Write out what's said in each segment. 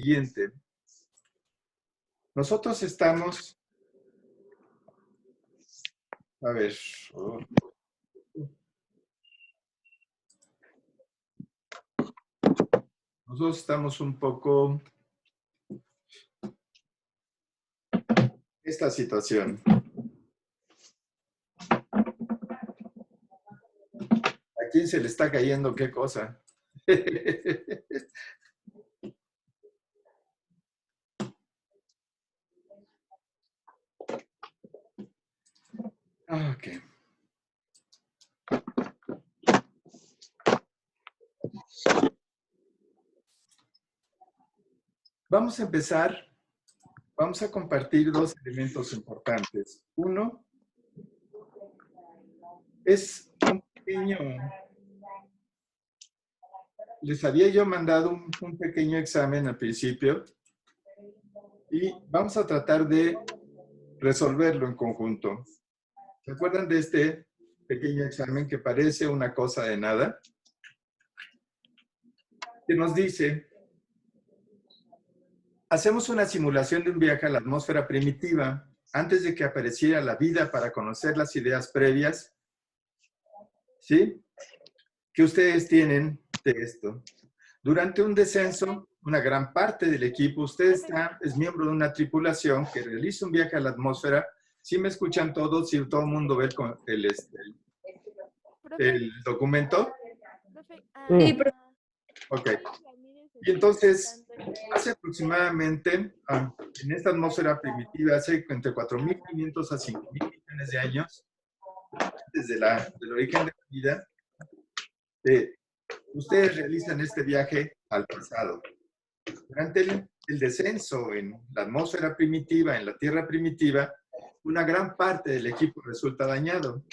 siguiente. Nosotros estamos... A ver... Nosotros estamos un poco... Esta situación. ¿A quién se le está cayendo qué cosa? Ok. Vamos a empezar. Vamos a compartir dos elementos importantes. Uno es un pequeño... Les había yo mandado un pequeño examen al principio y vamos a tratar de resolverlo en conjunto. ¿Se acuerdan de este pequeño examen que parece una cosa de nada? Que nos dice, hacemos una simulación de un viaje a la atmósfera primitiva antes de que apareciera la vida para conocer las ideas previas, ¿sí?, que ustedes tienen de esto. Durante un descenso, una gran parte del equipo, usted es miembro de una tripulación que realiza un viaje a la atmósfera. ¿Sí me escuchan todos? ¿Sí todo el mundo ve el documento? Sí, pero... Ok. Y entonces, hace aproximadamente, en esta atmósfera primitiva, hace entre 4.500 a 5.000 millones de años, desde del origen de la vida, ustedes realizan este viaje al pasado. Durante el descenso en la atmósfera primitiva, en la Tierra primitiva, una gran parte del equipo resulta dañado.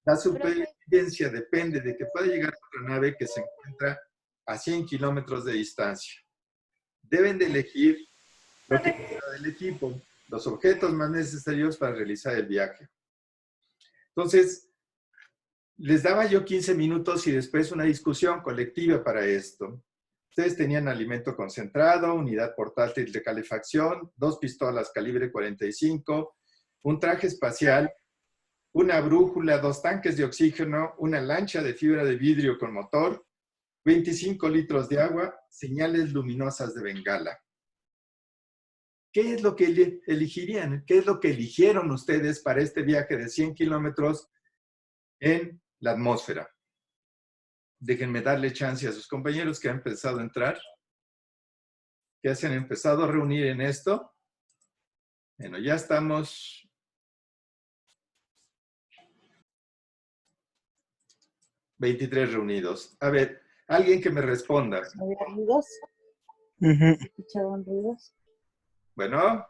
La supervivencia depende de que pueda llegar otra nave que se encuentra a 100 kilómetros de distancia. Deben de elegir lo que queda del equipo, los objetos más necesarios para realizar el viaje. Entonces, les daba yo 15 minutos y después una discusión colectiva para esto. Ustedes tenían alimento concentrado, unidad portátil de calefacción, 2 pistolas calibre 45, un traje espacial, una brújula, 2 tanques de oxígeno, una lancha de fibra de vidrio con motor, 25 litros de agua, señales luminosas de bengala. ¿Qué es lo que elegirían? ¿Qué es lo que eligieron ustedes para este viaje de 100 kilómetros en la atmósfera? Déjenme darle chance a sus compañeros que han empezado a entrar, que se han empezado a reunir en esto. Bueno, ya estamos. ¿23 reunidos? A ver, alguien que me responda. ¿Había ruidos? ¿Escuchaban ruidos? Bueno,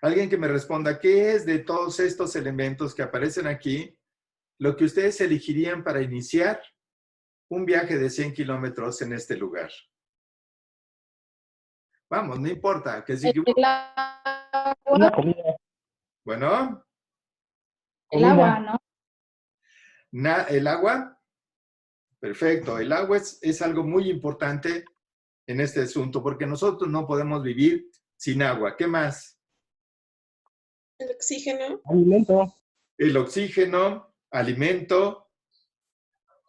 alguien que me responda, ¿qué es de todos estos elementos que aparecen aquí lo que ustedes elegirían para iniciar un viaje de 100 kilómetros en este lugar? Vamos, no importa. Que sí, El agua. Una comida. bueno. El agua, ¿no? ¿El agua? Perfecto. El agua es algo muy importante en este asunto, porque nosotros no podemos vivir sin agua. ¿Qué más? El oxígeno. Alimento. El oxígeno, alimento.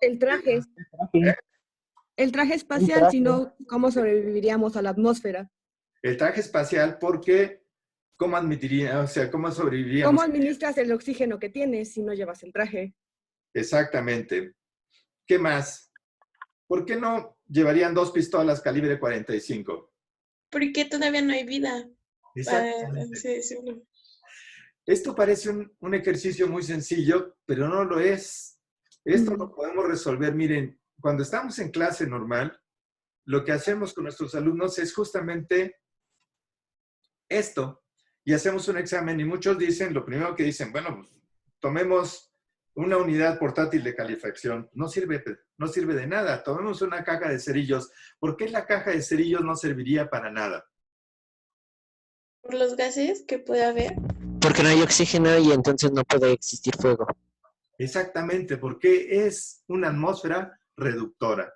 El traje. El traje espacial, si no, ¿cómo sobreviviríamos a la atmósfera? El traje espacial, porque ¿cómo admitiría, o sea, cómo sobreviviríamos? ¿Cómo administras el oxígeno que tienes si no llevas el traje? Exactamente. ¿Qué más? ¿Por qué no llevarían 2 pistolas calibre 45? Porque todavía no hay vida. Exactamente. Sí. Esto parece un ejercicio muy sencillo, pero no lo es. Esto lo podemos resolver. Miren, cuando estamos en clase normal, lo que hacemos con nuestros alumnos es justamente esto. Y hacemos un examen y muchos dicen, lo primero que dicen, bueno, pues, tomemos una unidad portátil de calefacción. No sirve de nada. Tomemos una caja de cerillos. ¿Por qué la caja de cerillos no serviría para nada? Por los gases que puede haber. Porque no hay oxígeno y entonces no puede existir fuego. Exactamente, porque es una atmósfera reductora.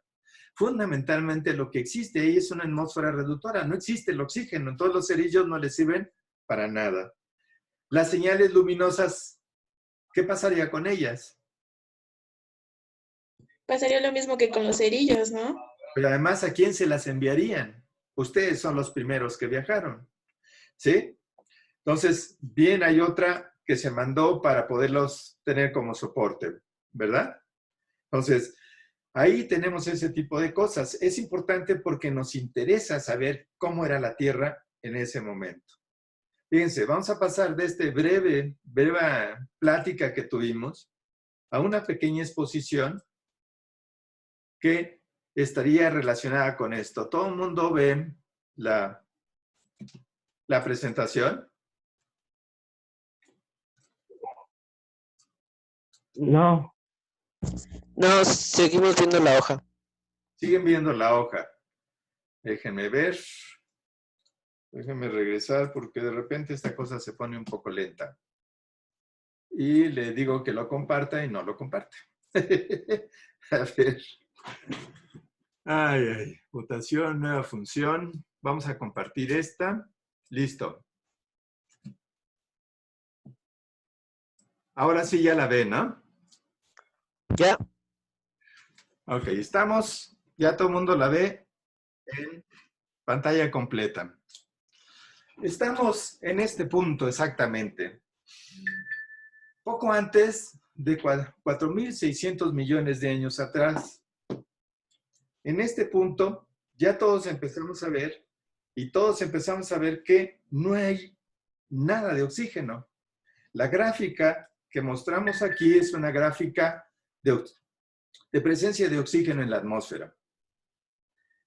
fundamentalmente lo que existe ahí es una atmósfera reductora. No existe el oxígeno, entonces los cerillos no les sirven para nada. Las señales luminosas, ¿qué pasaría con ellas? Pasaría lo mismo que con los cerillos, ¿no? Pero además, ¿a quién se las enviarían? Ustedes son los primeros que viajaron, ¿sí? Entonces, bien, hay otra que se mandó para poderlos tener como soporte, ¿verdad? Entonces, ahí tenemos ese tipo de cosas. Es importante porque nos interesa saber cómo era la Tierra en ese momento. Fíjense, vamos a pasar de este breve plática que tuvimos a una pequeña exposición que estaría relacionada con esto. ¿Todo el mundo ve la presentación? No. No, seguimos viendo la hoja. Siguen viendo la hoja. Déjenme ver. Déjenme regresar porque de repente esta cosa se pone un poco lenta. Y le digo que lo comparta y no lo comparte. A ver. Ay, ay. Votación, nueva función. Vamos a compartir esta. Listo. Ahora sí ya la ven, ¿no? Ya. Ok, estamos. Ya todo el mundo la ve en pantalla completa. Estamos en este punto exactamente. Poco antes de 4.600 millones de años atrás. En este punto ya todos empezamos a ver y todos empezamos a ver que no hay nada de oxígeno. La gráfica que mostramos aquí es una gráfica de presencia de oxígeno en la atmósfera.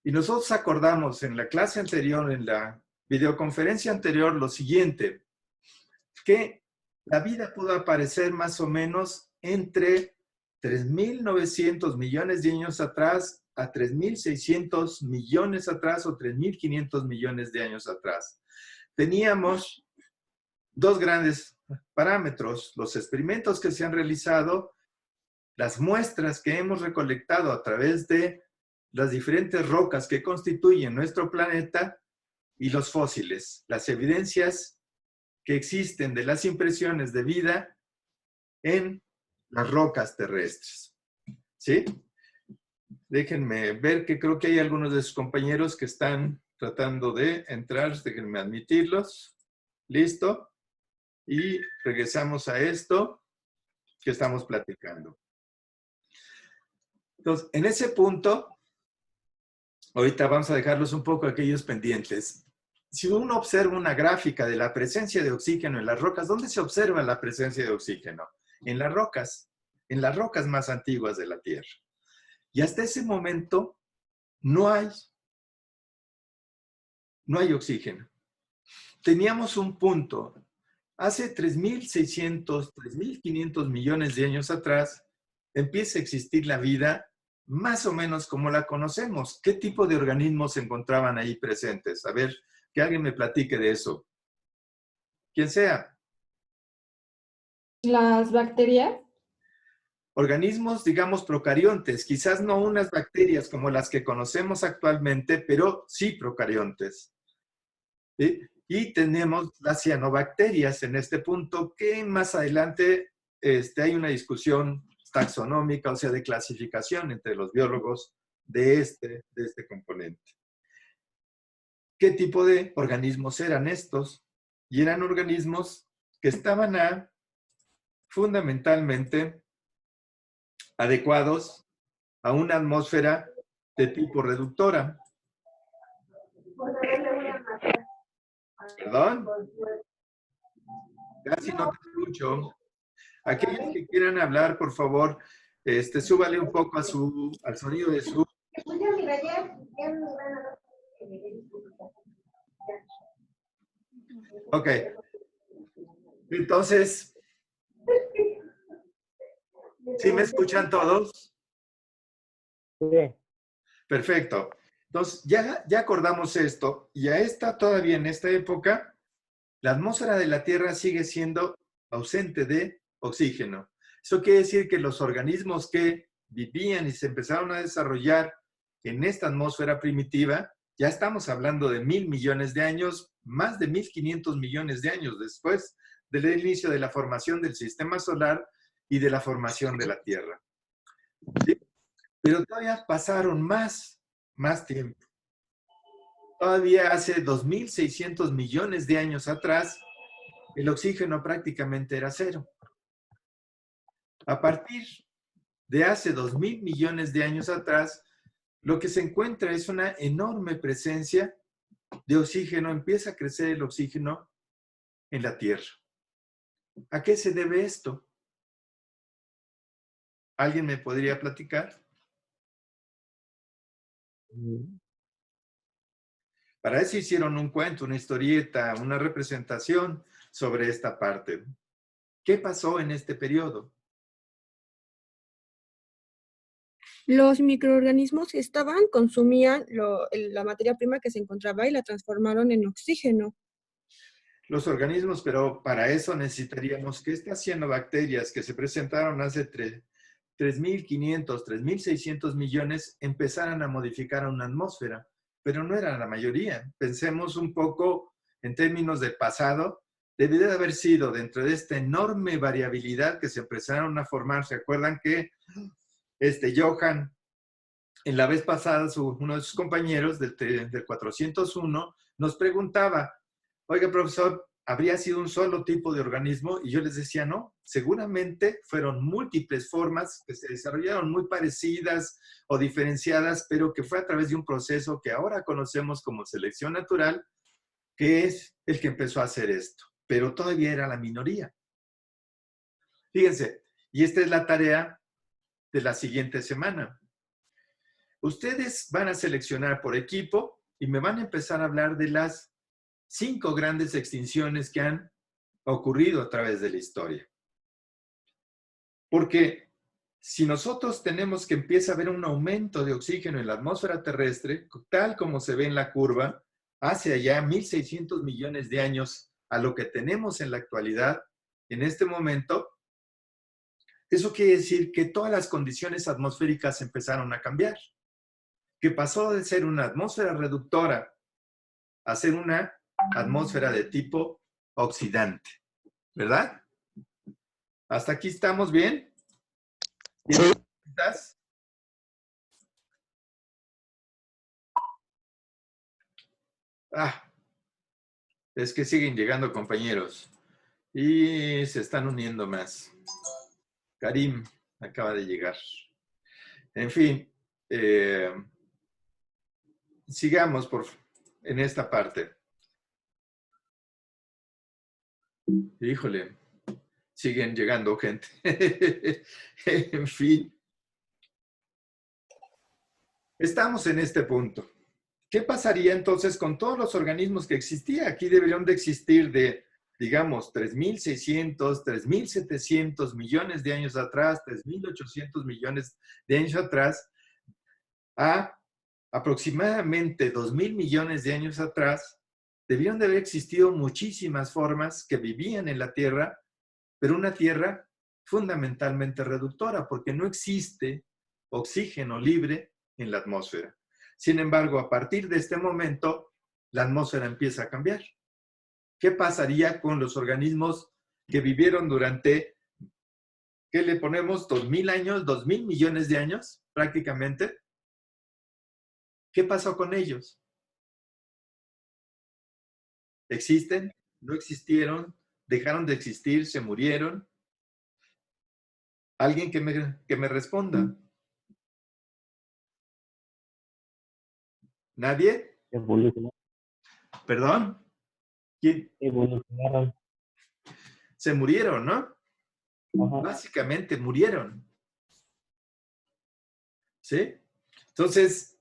Y nosotros acordamos en la clase anterior, en la videoconferencia anterior, lo siguiente, que la vida pudo aparecer más o menos entre 3.900 millones de años atrás a 3.600 millones atrás o 3.500 millones de años atrás. Teníamos dos grandes parámetros, los experimentos que se han realizado, las muestras que hemos recolectado a través de las diferentes rocas que constituyen nuestro planeta y los fósiles, las evidencias que existen de las impresiones de vida en las rocas terrestres. ¿Sí? Déjenme ver que creo que hay algunos de sus compañeros que están tratando de entrar. Déjenme admitirlos. Listo. Y regresamos a esto que estamos platicando. Entonces, en ese punto, ahorita vamos a dejarlos un poco aquellos pendientes. Si uno observa una gráfica de la presencia de oxígeno en las rocas, ¿dónde se observa la presencia de oxígeno? En las rocas más antiguas de la Tierra. Y hasta ese momento no hay oxígeno. Teníamos un punto. Hace 3.600, 3.500 millones de años atrás, empieza a existir la vida más o menos como la conocemos. ¿Qué tipo de organismos se encontraban ahí presentes? A ver, que alguien me platique de eso. Quien sea. Las bacterias. Organismos, digamos, procariontes. Quizás no unas bacterias como las que conocemos actualmente, pero sí procariontes. ¿Sí? Y tenemos las cianobacterias en este punto, que más adelante hay una discusión taxonómica, o sea, de clasificación entre los biólogos de este componente. ¿Qué tipo de organismos eran estos? Y eran organismos que estaban fundamentalmente adecuados a una atmósfera de tipo reductora. ¿Perdón? Casi no te escucho. Aquellos que quieran hablar, por favor, súbale un poco al sonido de su... Ok. Entonces, ¿sí me escuchan todos? Sí. Perfecto. Entonces, ya acordamos esto, y todavía en esta época, la atmósfera de la Tierra sigue siendo ausente de oxígeno. Eso quiere decir que los organismos que vivían y se empezaron a desarrollar en esta atmósfera primitiva, ya estamos hablando de 1.000 millones de años, más de 1.500 millones de años después del inicio de la formación del sistema solar y de la formación de la Tierra. ¿Sí? Pero todavía pasaron más tiempo. Todavía hace 2.600 millones de años atrás, el oxígeno prácticamente era cero. A partir de hace 2.000 millones de años atrás, lo que se encuentra es una enorme presencia de oxígeno. Empieza a crecer el oxígeno en la Tierra. ¿A qué se debe esto? ¿Alguien me podría platicar? Para eso hicieron un cuento, una historieta, una representación sobre esta parte. ¿Qué pasó en este periodo? Los microorganismos que consumían la materia prima que se encontraba y la transformaron en oxígeno. Los organismos, pero para eso necesitaríamos, ¿qué está haciendo bacterias que se presentaron hace 3.500, 3.600 millones, empezaran a modificar una atmósfera? Pero no era la mayoría. Pensemos un poco en términos de pasado. Debería de haber sido dentro de esta enorme variabilidad que se empezaron a formar. ¿Se acuerdan que Johann, en la vez pasada, uno de sus compañeros del 401, nos preguntaba, oiga, profesor, ¿habría sido un solo tipo de organismo? Y yo les decía, no, seguramente fueron múltiples formas que se desarrollaron muy parecidas o diferenciadas, pero que fue a través de un proceso que ahora conocemos como selección natural, que es el que empezó a hacer esto. Pero todavía era la minoría. Fíjense, y esta es la tarea de la siguiente semana. Ustedes van a seleccionar por equipo y me van a empezar a hablar de las 5 grandes extinciones que han ocurrido a través de la historia. Porque si nosotros tenemos que empieza a haber un aumento de oxígeno en la atmósfera terrestre, tal como se ve en la curva, hace allá 1.600 millones de años a lo que tenemos en la actualidad, en este momento, eso quiere decir que todas las condiciones atmosféricas empezaron a cambiar. Que pasó de ser una atmósfera reductora a ser una atmósfera de tipo oxidante. ¿Verdad? ¿Hasta aquí estamos bien? Sí. ¿Estás? Es que siguen llegando compañeros y se están uniendo más. Karim acaba de llegar. En fin, sigamos en esta parte. Híjole, siguen llegando gente. En fin. Estamos en este punto. ¿Qué pasaría entonces con todos los organismos que existían? Aquí deberían de existir de, digamos, 3.600, 3.700 millones de años atrás, 3.800 millones de años atrás, a aproximadamente 2.000 millones de años atrás, debieron de haber existido muchísimas formas que vivían en la Tierra, pero una Tierra fundamentalmente reductora, porque no existe oxígeno libre en la atmósfera. Sin embargo, a partir de este momento, la atmósfera empieza a cambiar. ¿Qué pasaría con los organismos que vivieron durante, ¿qué le ponemos? 2.000 años, 2.000 millones de años, prácticamente. ¿Qué pasó con ellos? ¿Existen? ¿No existieron? ¿Dejaron de existir? ¿Se murieron? ¿Alguien que me responda? ¿Nadie? Evolucionaron. ¿Perdón? ¿Quién? Evolucionaron. Se murieron, ¿no? Ajá. Básicamente murieron. ¿Sí? Entonces,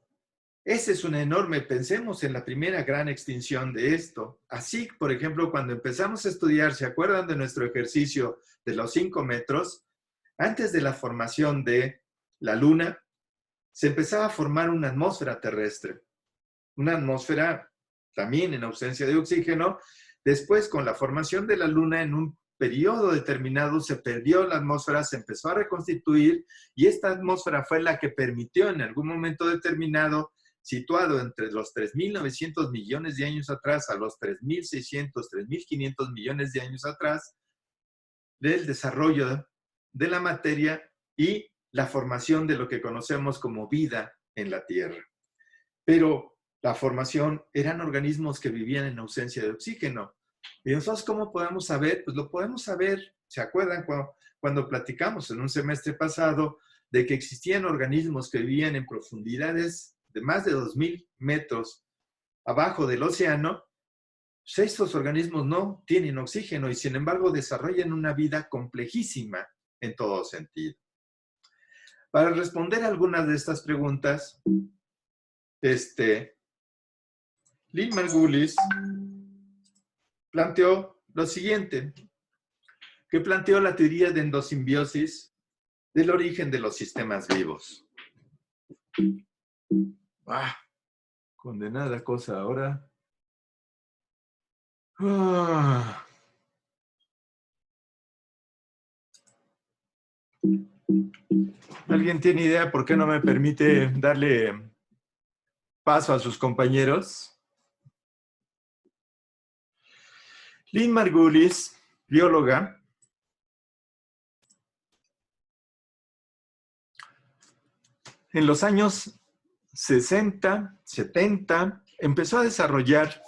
ese es un enorme, pensemos en la primera gran extinción de esto. Así, por ejemplo, cuando empezamos a estudiar, ¿se acuerdan de nuestro ejercicio de los 5 metros? Antes de la formación de la Luna, se empezaba a formar una atmósfera terrestre. Una atmósfera también en ausencia de oxígeno. Después, con la formación de la Luna, en un periodo determinado se perdió la atmósfera, se empezó a reconstituir y esta atmósfera fue la que permitió en algún momento determinado, situado entre los 3.900 millones de años atrás a los 3.600, 3.500 millones de años atrás, del desarrollo de la materia y la formación de lo que conocemos como vida en la Tierra. Pero la formación eran organismos que vivían en ausencia de oxígeno. ¿Y nosotros cómo podemos saber? Pues lo podemos saber, ¿se acuerdan cuando platicamos en un semestre pasado de que existían organismos que vivían en profundidades de más de 2.000 metros abajo del océano? Pues estos organismos no tienen oxígeno y sin embargo desarrollan una vida complejísima en todo sentido. Para responder a algunas de estas preguntas, Lynn Margulis planteó lo siguiente, que planteó la teoría de endosimbiosis del origen de los sistemas vivos. Condenada cosa ahora. ¿Alguien tiene idea por qué no me permite darle paso a sus compañeros? Lynn Margulis, bióloga, en los años 60, 70, empezó a desarrollar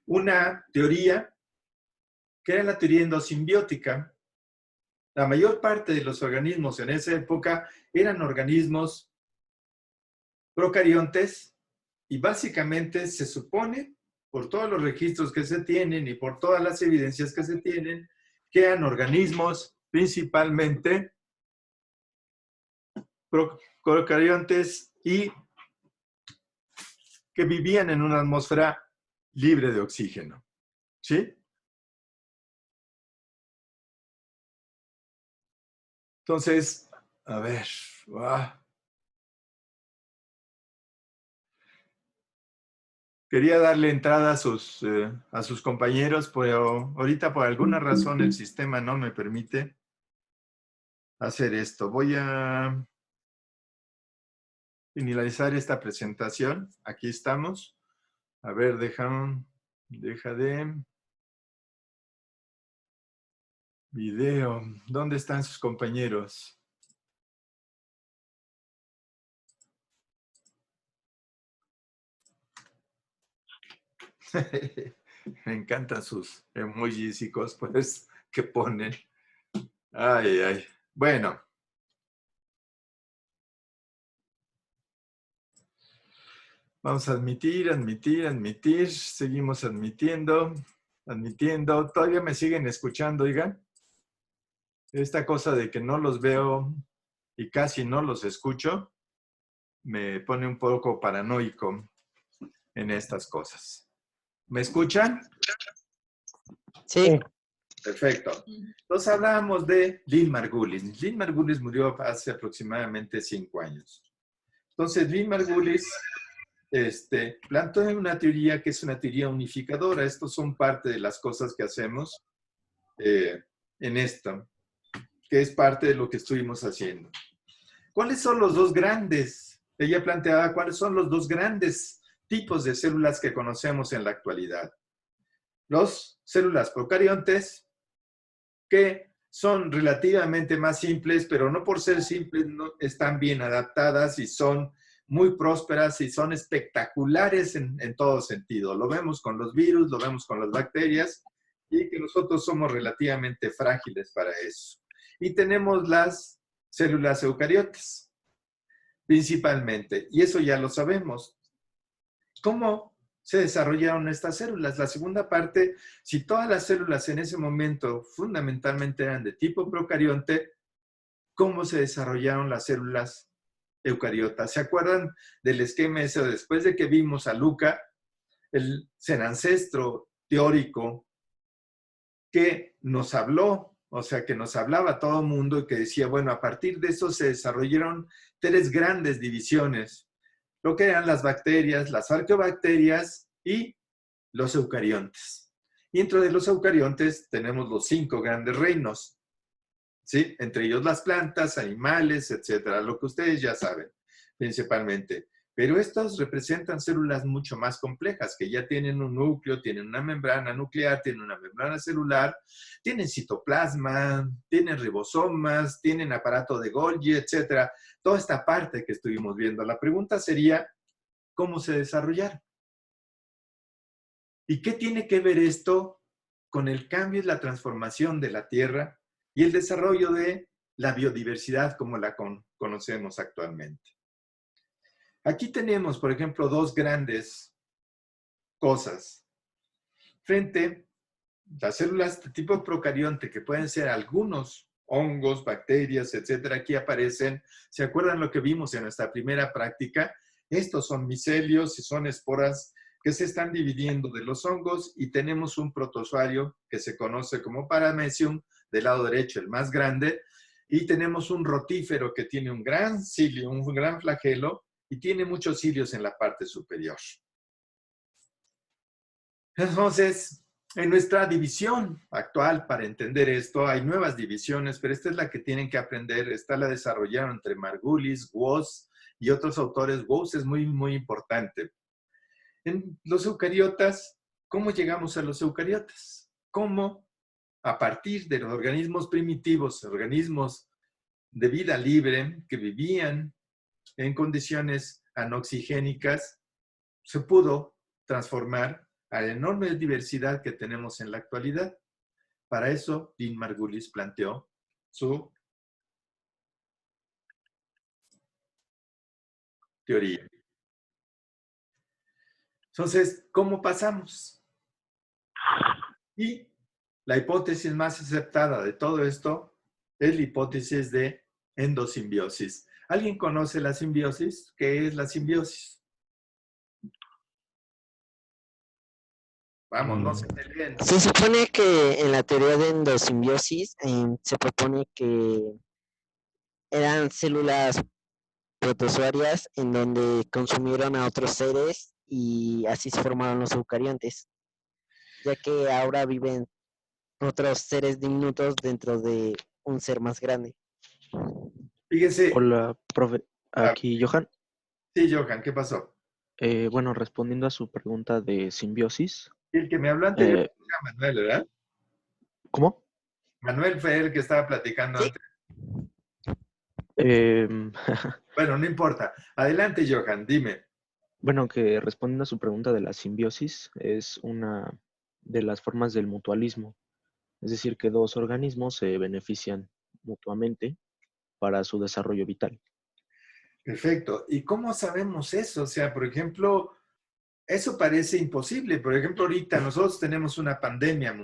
una teoría que era la teoría endosimbiótica. La mayor parte de los organismos en esa época eran organismos procariontes y básicamente se supone, por todos los registros que se tienen y por todas las evidencias que se tienen, que eran organismos principalmente procariontes y que vivían en una atmósfera libre de oxígeno. ¿Sí? Entonces, a ver. Quería darle entrada a sus compañeros, pero ahorita por alguna razón el sistema no me permite hacer esto. Voy a finalizar esta presentación. Aquí estamos. A ver, deja de video. ¿Dónde están sus compañeros? Me encantan sus emojis y cosas que ponen. Ay, ay. Bueno. Vamos a admitir. Seguimos admitiendo. Todavía me siguen escuchando, oigan. Esta cosa de que no los veo y casi no los escucho me pone un poco paranoico en estas cosas. ¿Me escuchan? Sí. Perfecto. Entonces hablábamos de Lynn Margulis. Lynn Margulis murió hace aproximadamente 5 años. Entonces Lynn Margulis planteó una teoría que es una teoría unificadora. Estos son parte de las cosas que hacemos en esto, que es parte de lo que estuvimos haciendo. ¿Cuáles son los dos grandes? Ella planteaba cuáles son los dos grandes tipos de células que conocemos en la actualidad. Las células procariontes, que son relativamente más simples, pero no por ser simples no están bien adaptadas y son muy prósperas y son espectaculares en todo sentido. Lo vemos con los virus, lo vemos con las bacterias y que nosotros somos relativamente frágiles para eso. Y tenemos las células eucariotas, principalmente, y eso ya lo sabemos. ¿Cómo se desarrollaron estas células? La segunda parte, si todas las células en ese momento fundamentalmente eran de tipo procarionte, ¿cómo se desarrollaron las células eucariotas? ¿Se acuerdan del esquema ese después de que vimos a Luca, el ancestro teórico que nos habló, o sea, que nos hablaba a todo el mundo y que decía, bueno, a partir de eso se desarrollaron 3 grandes divisiones, lo que eran las bacterias, las arqueobacterias y los eucariontes. Y dentro de los eucariontes tenemos los 5 grandes reinos, ¿sí? Entre ellos las plantas, animales, etcétera, lo que ustedes ya saben, principalmente. Pero estos representan células mucho más complejas, que ya tienen un núcleo, tienen una membrana nuclear, tienen una membrana celular, tienen citoplasma, tienen ribosomas, tienen aparato de Golgi, etcétera. Toda esta parte que estuvimos viendo. La pregunta sería, ¿cómo se desarrollaron? ¿Y qué tiene que ver esto con el cambio y la transformación de la Tierra y el desarrollo de la biodiversidad como la conocemos actualmente? Aquí tenemos, por ejemplo, 2 grandes cosas. Frente a las células de tipo procarionte, que pueden ser algunos hongos, bacterias, etcétera, aquí aparecen. ¿Se acuerdan lo que vimos en nuestra primera práctica? Estos son micelios y son esporas que se están dividiendo de los hongos y tenemos un protozoario que se conoce como Paramecium, del lado derecho el más grande, y tenemos un rotífero que tiene un gran cilio, un gran flagelo, y tiene muchos cilios en la parte superior. Entonces, en nuestra división actual, para entender esto, hay nuevas divisiones, pero esta es la que tienen que aprender. Esta la desarrollaron entre Margulis, Woese y otros autores. Woese es muy, muy importante. En los eucariotas, ¿cómo llegamos a los eucariotas? ¿Cómo, a partir de los organismos primitivos, organismos de vida libre que vivían en condiciones anoxigénicas, se pudo transformar a la enorme diversidad que tenemos en la actualidad? Para eso, Dean Margulis planteó su teoría. Entonces, ¿cómo pasamos? Y la hipótesis más aceptada de todo esto es la hipótesis de endosimbiosis. ¿Alguien conoce la simbiosis? ¿Qué es la simbiosis? Vamos, no se peleen. Se supone que en la teoría de endosimbiosis se propone que eran células protozoarias en donde consumieron a otros seres y así se formaron los eucariontes, ya que ahora viven otros seres diminutos dentro de un ser más grande. Fíjense. Hola, profe. Aquí, Johan. Sí, Johan, ¿qué pasó? Bueno, respondiendo a su pregunta de simbiosis. El que me habló anteriormente era Manuel, ¿verdad? ¿Cómo? Manuel fue el que estaba platicando ¿Sí? antes. Eh, Bueno, no importa. Adelante, Johan, dime. Bueno, que respondiendo a su pregunta de la simbiosis, es una de las formas del mutualismo. Es decir, que 2 organismos se benefician mutuamente para su desarrollo vital. Perfecto. ¿Y cómo sabemos eso? O sea, por ejemplo, eso parece imposible. Por ejemplo, ahorita nosotros tenemos una pandemia,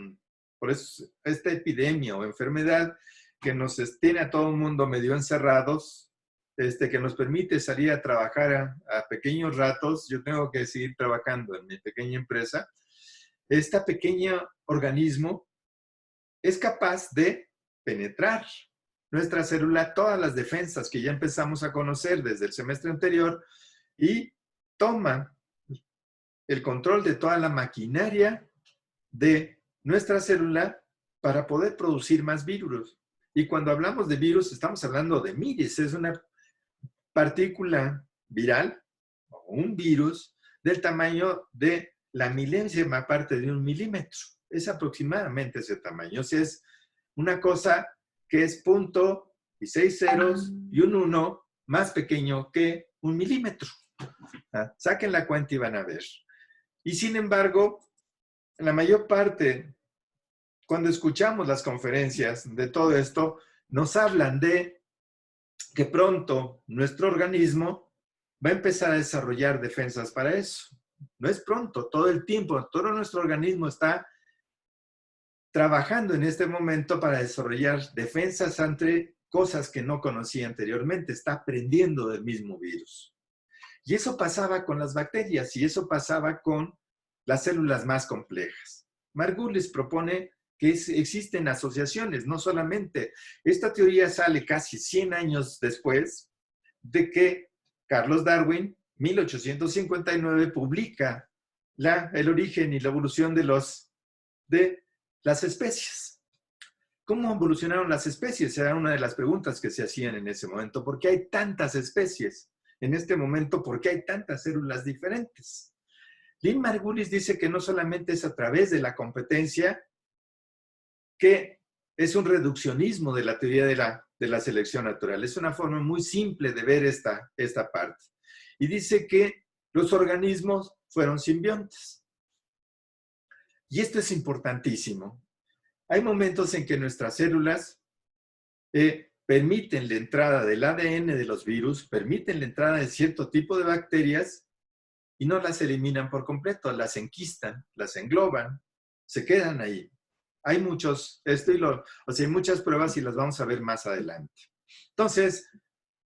por eso esta epidemia o enfermedad que nos tiene a todo el mundo medio encerrados, que nos permite salir a trabajar a pequeños ratos. Yo tengo que seguir trabajando en mi pequeña empresa. Este pequeño organismo es capaz de penetrar nuestra célula, todas las defensas que ya empezamos a conocer desde el semestre anterior, y toma el control de toda la maquinaria de nuestra célula para poder producir más virus. Y cuando hablamos de virus, estamos hablando de miris, es una partícula viral o un virus del tamaño de la milésima parte de 1 milímetro. Es aproximadamente ese tamaño. O sea, es una cosa que es punto y 6 ceros y un 1 más pequeño que 1 milímetro. Saquen la cuenta y van a ver. Y sin embargo, la mayor parte, cuando escuchamos las conferencias de todo esto, nos hablan de que pronto nuestro organismo va a empezar a desarrollar defensas para eso. No es pronto, todo el tiempo, todo nuestro organismo está trabajando en este momento para desarrollar defensas ante cosas que no conocía anteriormente. Está aprendiendo del mismo virus. Y eso pasaba con las bacterias y eso pasaba con las células más complejas. Margulis propone que existen asociaciones, no solamente. Esta teoría sale casi 100 años después de que Carlos Darwin, 1859, publica el origen y la evolución de los de las especies. ¿Cómo evolucionaron las especies? Era una de las preguntas que se hacían en ese momento. ¿Por qué hay tantas especies? En este momento, ¿por qué hay tantas células diferentes? Lynn Margulis dice que no solamente es a través de la competencia, que es un reduccionismo de la teoría de la selección natural. Es una forma muy simple de ver esta parte. Y dice que los organismos fueron simbiontes. Y esto es importantísimo. Hay momentos en que nuestras células permiten la entrada del ADN de los virus, permiten la entrada de cierto tipo de bacterias y no las eliminan por completo, las enquistan, las engloban, se quedan ahí. Hay muchos, hay muchas pruebas y las vamos a ver más adelante. Entonces,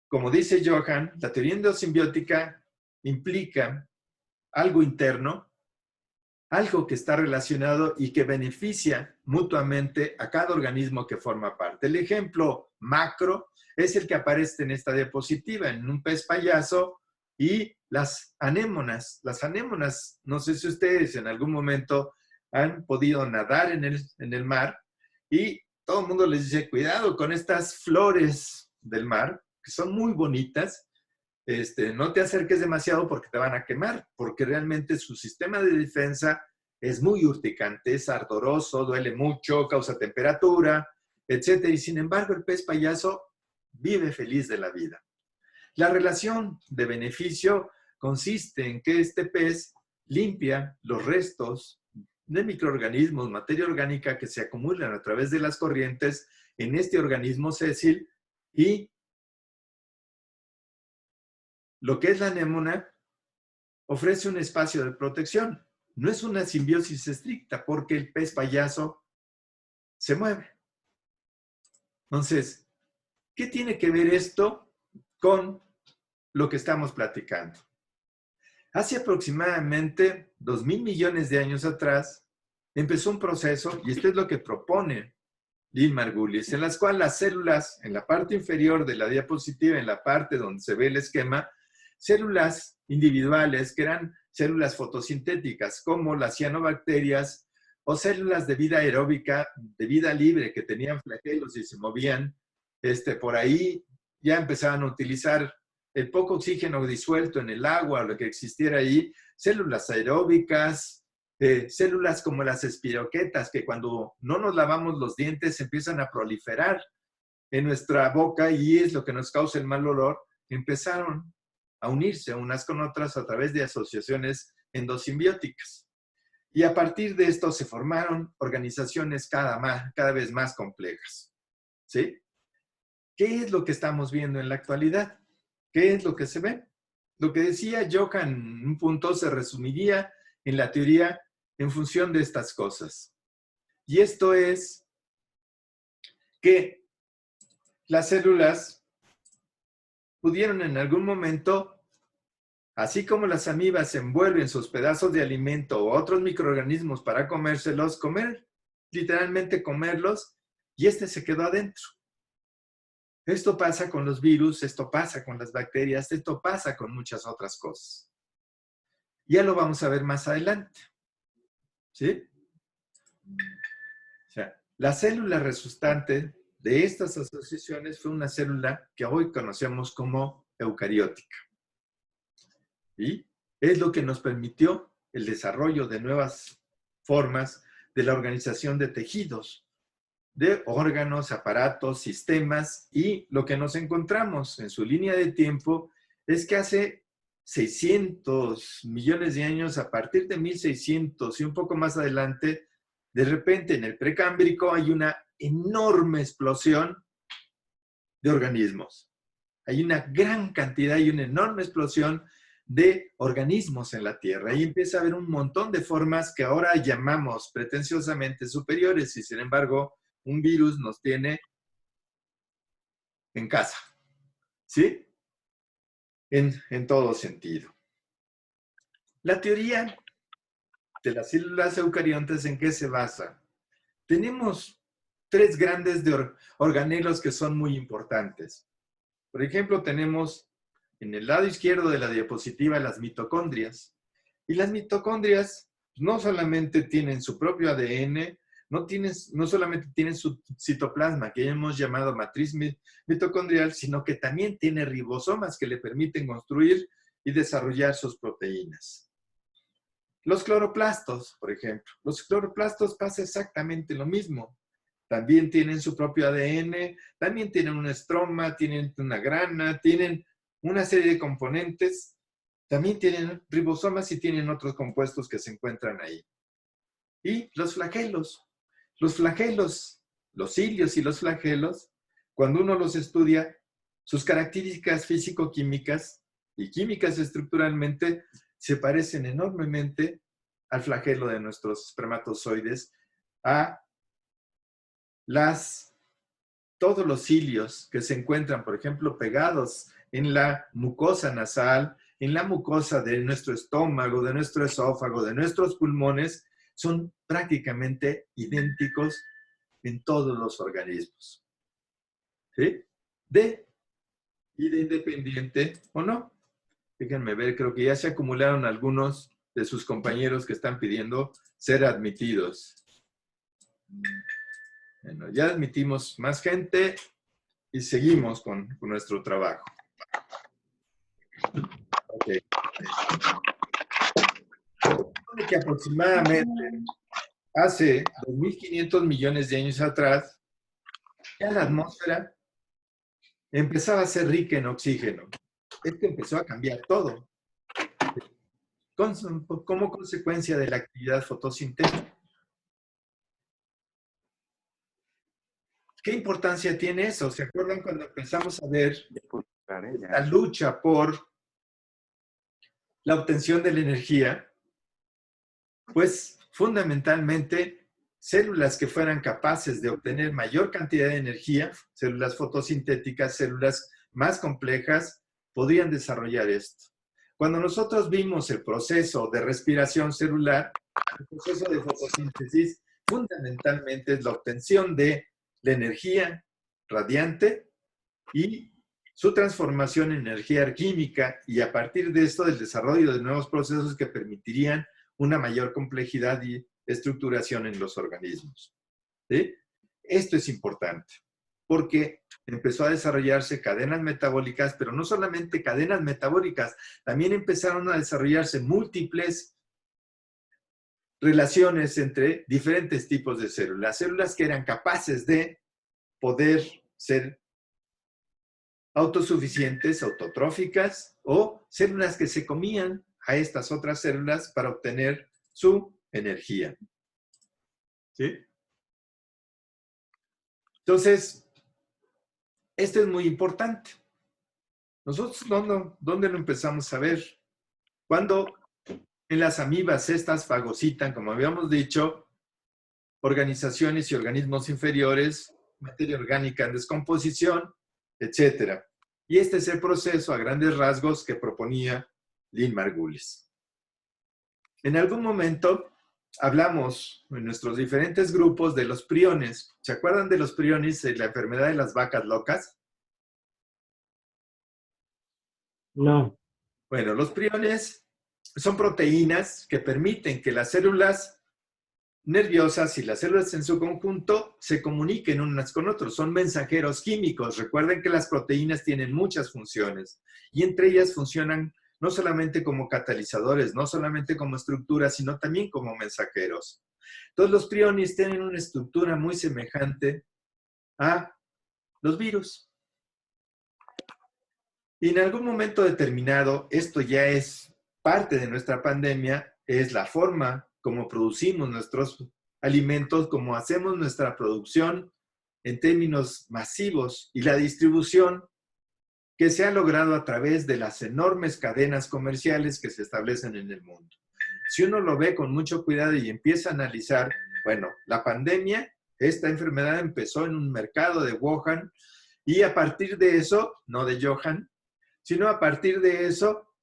como dice Johan, la teoría endosimbiótica implica algo interno, algo que está relacionado y que beneficia mutuamente a cada organismo que forma parte. El ejemplo macro es el que aparece en esta diapositiva, en un pez payaso y las anémonas. Las anémonas, no sé si ustedes en algún momento han podido nadar en el mar y todo el mundo les dice, cuidado con estas flores del mar, que son muy bonitas. No te acerques demasiado porque te van a quemar, porque realmente su sistema de defensa es muy urticante, es ardoroso, duele mucho, causa temperatura, etc. Y sin embargo, el pez payaso vive feliz de la vida. La relación de beneficio consiste en que este pez limpia los restos de microorganismos, materia orgánica que se acumulan a través de las corrientes en este organismo sésil y lo que es la anémona ofrece un espacio de protección. No es una simbiosis estricta porque el pez payaso se mueve. Entonces, ¿qué tiene que ver esto con lo que estamos platicando? Hace aproximadamente 2,000 millones de años atrás, empezó un proceso, y esto es lo que propone Lynn Margulis, en las cuales las células, en la parte inferior de la diapositiva, en la parte donde se ve el esquema, células individuales que eran células fotosintéticas, como las cianobacterias o células de vida aeróbica, de vida libre, que tenían flagelos y se movían, por ahí ya empezaban a utilizar el poco oxígeno disuelto en el agua, lo que existiera ahí, células aeróbicas, células como las espiroquetas, que cuando no nos lavamos los dientes empiezan a proliferar en nuestra boca y es lo que nos causa el mal olor, empezaron a unirse unas con otras a través de asociaciones endosimbióticas. Y a partir de esto se formaron organizaciones cada vez más complejas. ¿Sí? ¿Qué es lo que estamos viendo en la actualidad? ¿Qué es lo que se ve? Lo que decía Johan en un punto se resumiría en la teoría en función de estas cosas. Y esto es que las células pudieron en algún momento, así como las amibas envuelven sus pedazos de alimento o otros microorganismos para comérselos, literalmente comerlos, y se quedó adentro. Esto pasa con los virus, esto pasa con las bacterias, esto pasa con muchas otras cosas. Ya lo vamos a ver más adelante. ¿Sí? O sea, la célula resultante de estas asociaciones fue una célula que hoy conocemos como eucariótica. Y es lo que nos permitió el desarrollo de nuevas formas de la organización de tejidos, de órganos, aparatos, sistemas, y lo que nos encontramos en su línea de tiempo es que hace 600 millones de años, a partir de 1600 y un poco más adelante, de repente en el precámbrico hay una enorme explosión de organismos. Hay una gran cantidad y una enorme explosión de organismos en la Tierra. Y empieza a haber un montón de formas que ahora llamamos pretenciosamente superiores y sin embargo un virus nos tiene en casa. ¿Sí? En todo sentido. La teoría de las células eucariontes, ¿en qué se basa? Tenemos 3 grandes organelos que son muy importantes. Por ejemplo, tenemos en el lado izquierdo de la diapositiva las mitocondrias. Y las mitocondrias no solamente tienen su propio ADN, no solamente tienen su citoplasma, que ya hemos llamado matriz mitocondrial, sino que también tiene ribosomas que le permiten construir y desarrollar sus proteínas. Los cloroplastos, por ejemplo. Los cloroplastos pasa exactamente lo mismo. También tienen su propio ADN, también tienen un estroma, tienen una grana, tienen una serie de componentes. También tienen ribosomas y tienen otros compuestos que se encuentran ahí. Y los flagelos. Los flagelos, los cilios y los flagelos, cuando uno los estudia, sus características físico-químicas y químicas estructuralmente se parecen enormemente al flagelo de nuestros espermatozoides, a todos los cilios que se encuentran, por ejemplo, pegados en la mucosa nasal, en la mucosa de nuestro estómago, de nuestro esófago, de nuestros pulmones, son prácticamente idénticos en todos los organismos. ¿Sí? De independiente o no. Déjenme ver, creo que ya se acumularon algunos de sus compañeros que están pidiendo ser admitidos. Bueno, ya admitimos más gente y seguimos con nuestro trabajo. Okay. Que aproximadamente hace 2.500 millones de años atrás, ya la atmósfera empezaba a ser rica en oxígeno. Esto empezó a cambiar todo, como consecuencia de la actividad fotosintética. ¿Qué importancia tiene eso? ¿Se acuerdan cuando empezamos a ver la lucha por la obtención de la energía? Pues fundamentalmente células que fueran capaces de obtener mayor cantidad de energía, células fotosintéticas, células más complejas, podrían desarrollar esto. Cuando nosotros vimos el proceso de respiración celular, el proceso de fotosíntesis fundamentalmente es la obtención de la energía radiante y su transformación en energía química, y a partir de esto el desarrollo de nuevos procesos que permitirían una mayor complejidad y estructuración en los organismos. ¿Sí? Esto es importante, porque empezó a desarrollarse cadenas metabólicas, pero no solamente cadenas metabólicas, también empezaron a desarrollarse múltiples relaciones entre diferentes tipos de células. Células que eran capaces de poder ser autosuficientes, autotróficas, o células que se comían a estas otras células para obtener su energía. ¿Sí? Entonces, esto es muy importante. Nosotros, ¿dónde lo empezamos a ver? Cuando en las amibas estas fagocitan, como habíamos dicho, organizaciones y organismos inferiores, materia orgánica en descomposición, etc. Y este es el proceso a grandes rasgos que proponía Lynn Margulis. En algún momento hablamos en nuestros diferentes grupos de los priones. ¿Se acuerdan de los priones en la enfermedad de las vacas locas? No. Bueno, los priones son proteínas que permiten que las células nerviosas y las células en su conjunto se comuniquen unas con otros. Son mensajeros químicos. Recuerden que las proteínas tienen muchas funciones y entre ellas funcionan no solamente como catalizadores, no solamente como estructuras, sino también como mensajeros. Entonces, los priones tienen una estructura muy semejante a los virus. Y en algún momento determinado, esto ya es parte de nuestra pandemia, es la forma como producimos nuestros alimentos, como hacemos nuestra producción en términos masivos y la distribución que se ha logrado a través de las enormes cadenas comerciales que se establecen en el mundo. Si uno lo ve con mucho cuidado y empieza a analizar, bueno, la pandemia, esta enfermedad empezó en un mercado de Wuhan y a partir de eso, no de Johan, sino a partir de eso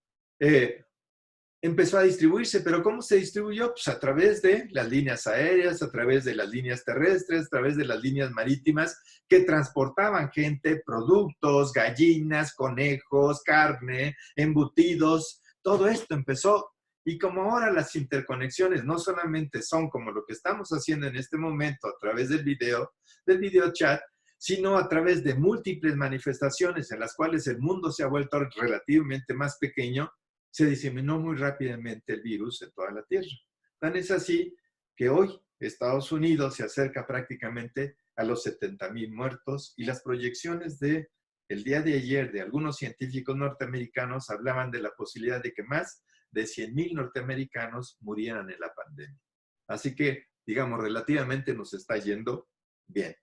empezó a distribuirse. ¿Pero cómo se distribuyó? Pues a través de las líneas aéreas, a través de las líneas terrestres, a través de las líneas marítimas que transportaban gente, productos, gallinas, conejos, carne, embutidos. Todo esto empezó Y como ahora las interconexiones no solamente son como lo que estamos haciendo en este momento a través del video chat, sino a través de múltiples manifestaciones en las cuales el mundo se ha vuelto relativamente más pequeño, se diseminó muy rápidamente el virus en toda la Tierra. Tan es así que hoy Estados Unidos se acerca prácticamente a los 70,000 muertos y las proyecciones del día de ayer de algunos científicos norteamericanos hablaban de la posibilidad de que más de 100,000 norteamericanos murieran en la pandemia. Así que, digamos, relativamente nos está yendo bien.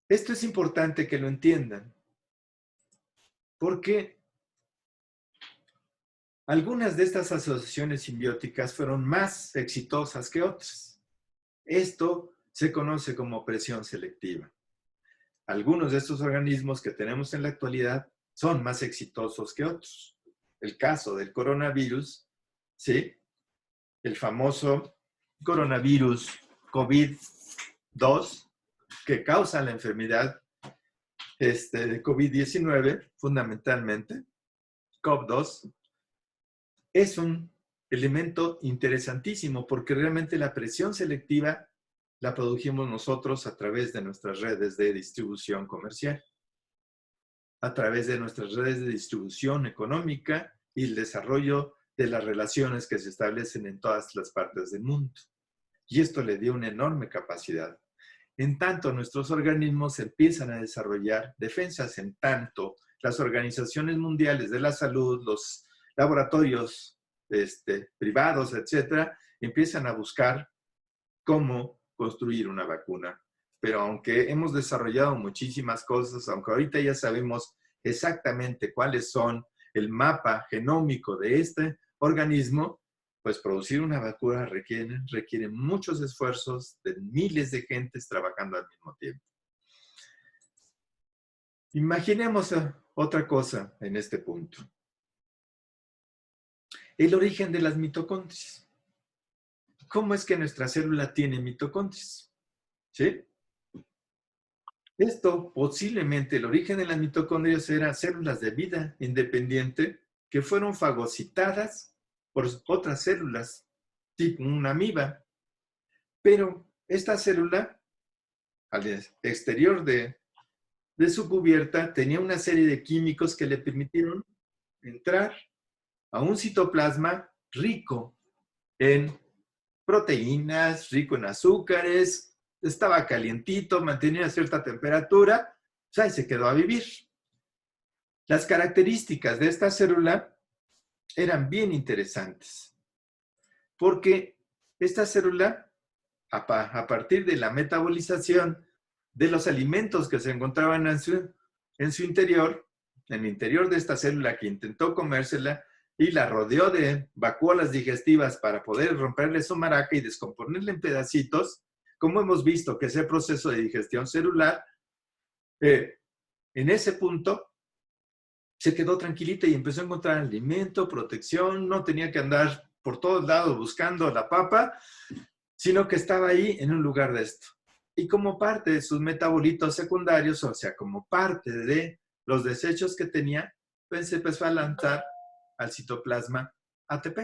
Esto es importante que lo entiendan, porque algunas de estas asociaciones simbióticas fueron más exitosas que otras. Esto se conoce como presión selectiva. Algunos de estos organismos que tenemos en la actualidad son más exitosos que otros. El caso del coronavirus, ¿sí? El famoso coronavirus COVID-2, que causa la enfermedad de COVID-19, fundamentalmente, COV2, es un elemento interesantísimo porque realmente la presión selectiva la produjimos nosotros a través de nuestras redes de distribución comercial, a través de nuestras redes de distribución económica y el desarrollo de las relaciones que se establecen en todas las partes del mundo. Y esto le dio una enorme capacidad. En tanto, nuestros organismos empiezan a desarrollar defensas, en tanto las organizaciones mundiales de la salud, los laboratorios privados, etcétera, empiezan a buscar cómo construir una vacuna. Pero aunque hemos desarrollado muchísimas cosas, aunque ahorita ya sabemos exactamente cuáles son el mapa genómico de este organismo, pues producir una vacuna requiere muchos esfuerzos de miles de gentes trabajando al mismo tiempo. Imaginemos otra cosa en este punto. El origen de las mitocondrias. ¿Cómo es que nuestra célula tiene mitocondrias? ¿Sí? Esto, posiblemente, el origen de las mitocondrias eran células de vida independiente que fueron fagocitadas por otras células, tipo una amiba. Pero esta célula, al exterior de su cubierta, tenía una serie de químicos que le permitieron entrar a un citoplasma rico en proteínas, rico en azúcares, estaba calientito, mantenía cierta temperatura, o sea, y se quedó a vivir. Las características de esta célula eran bien interesantes, porque esta célula, a partir de la metabolización de los alimentos que se encontraban en su interior, en el interior de esta célula que intentó comérsela y la rodeó de vacuolas digestivas para poder romperle su maraca y descomponerla en pedacitos, como hemos visto que ese proceso de digestión celular, en ese punto, se quedó tranquilita y empezó a encontrar alimento, protección, no tenía que andar por todos lados buscando la papa, sino que estaba ahí en un lugar de esto. Y como parte de sus metabolitos secundarios, o sea, como parte de los desechos que tenía, pues se empezó a lanzar al citoplasma ATP.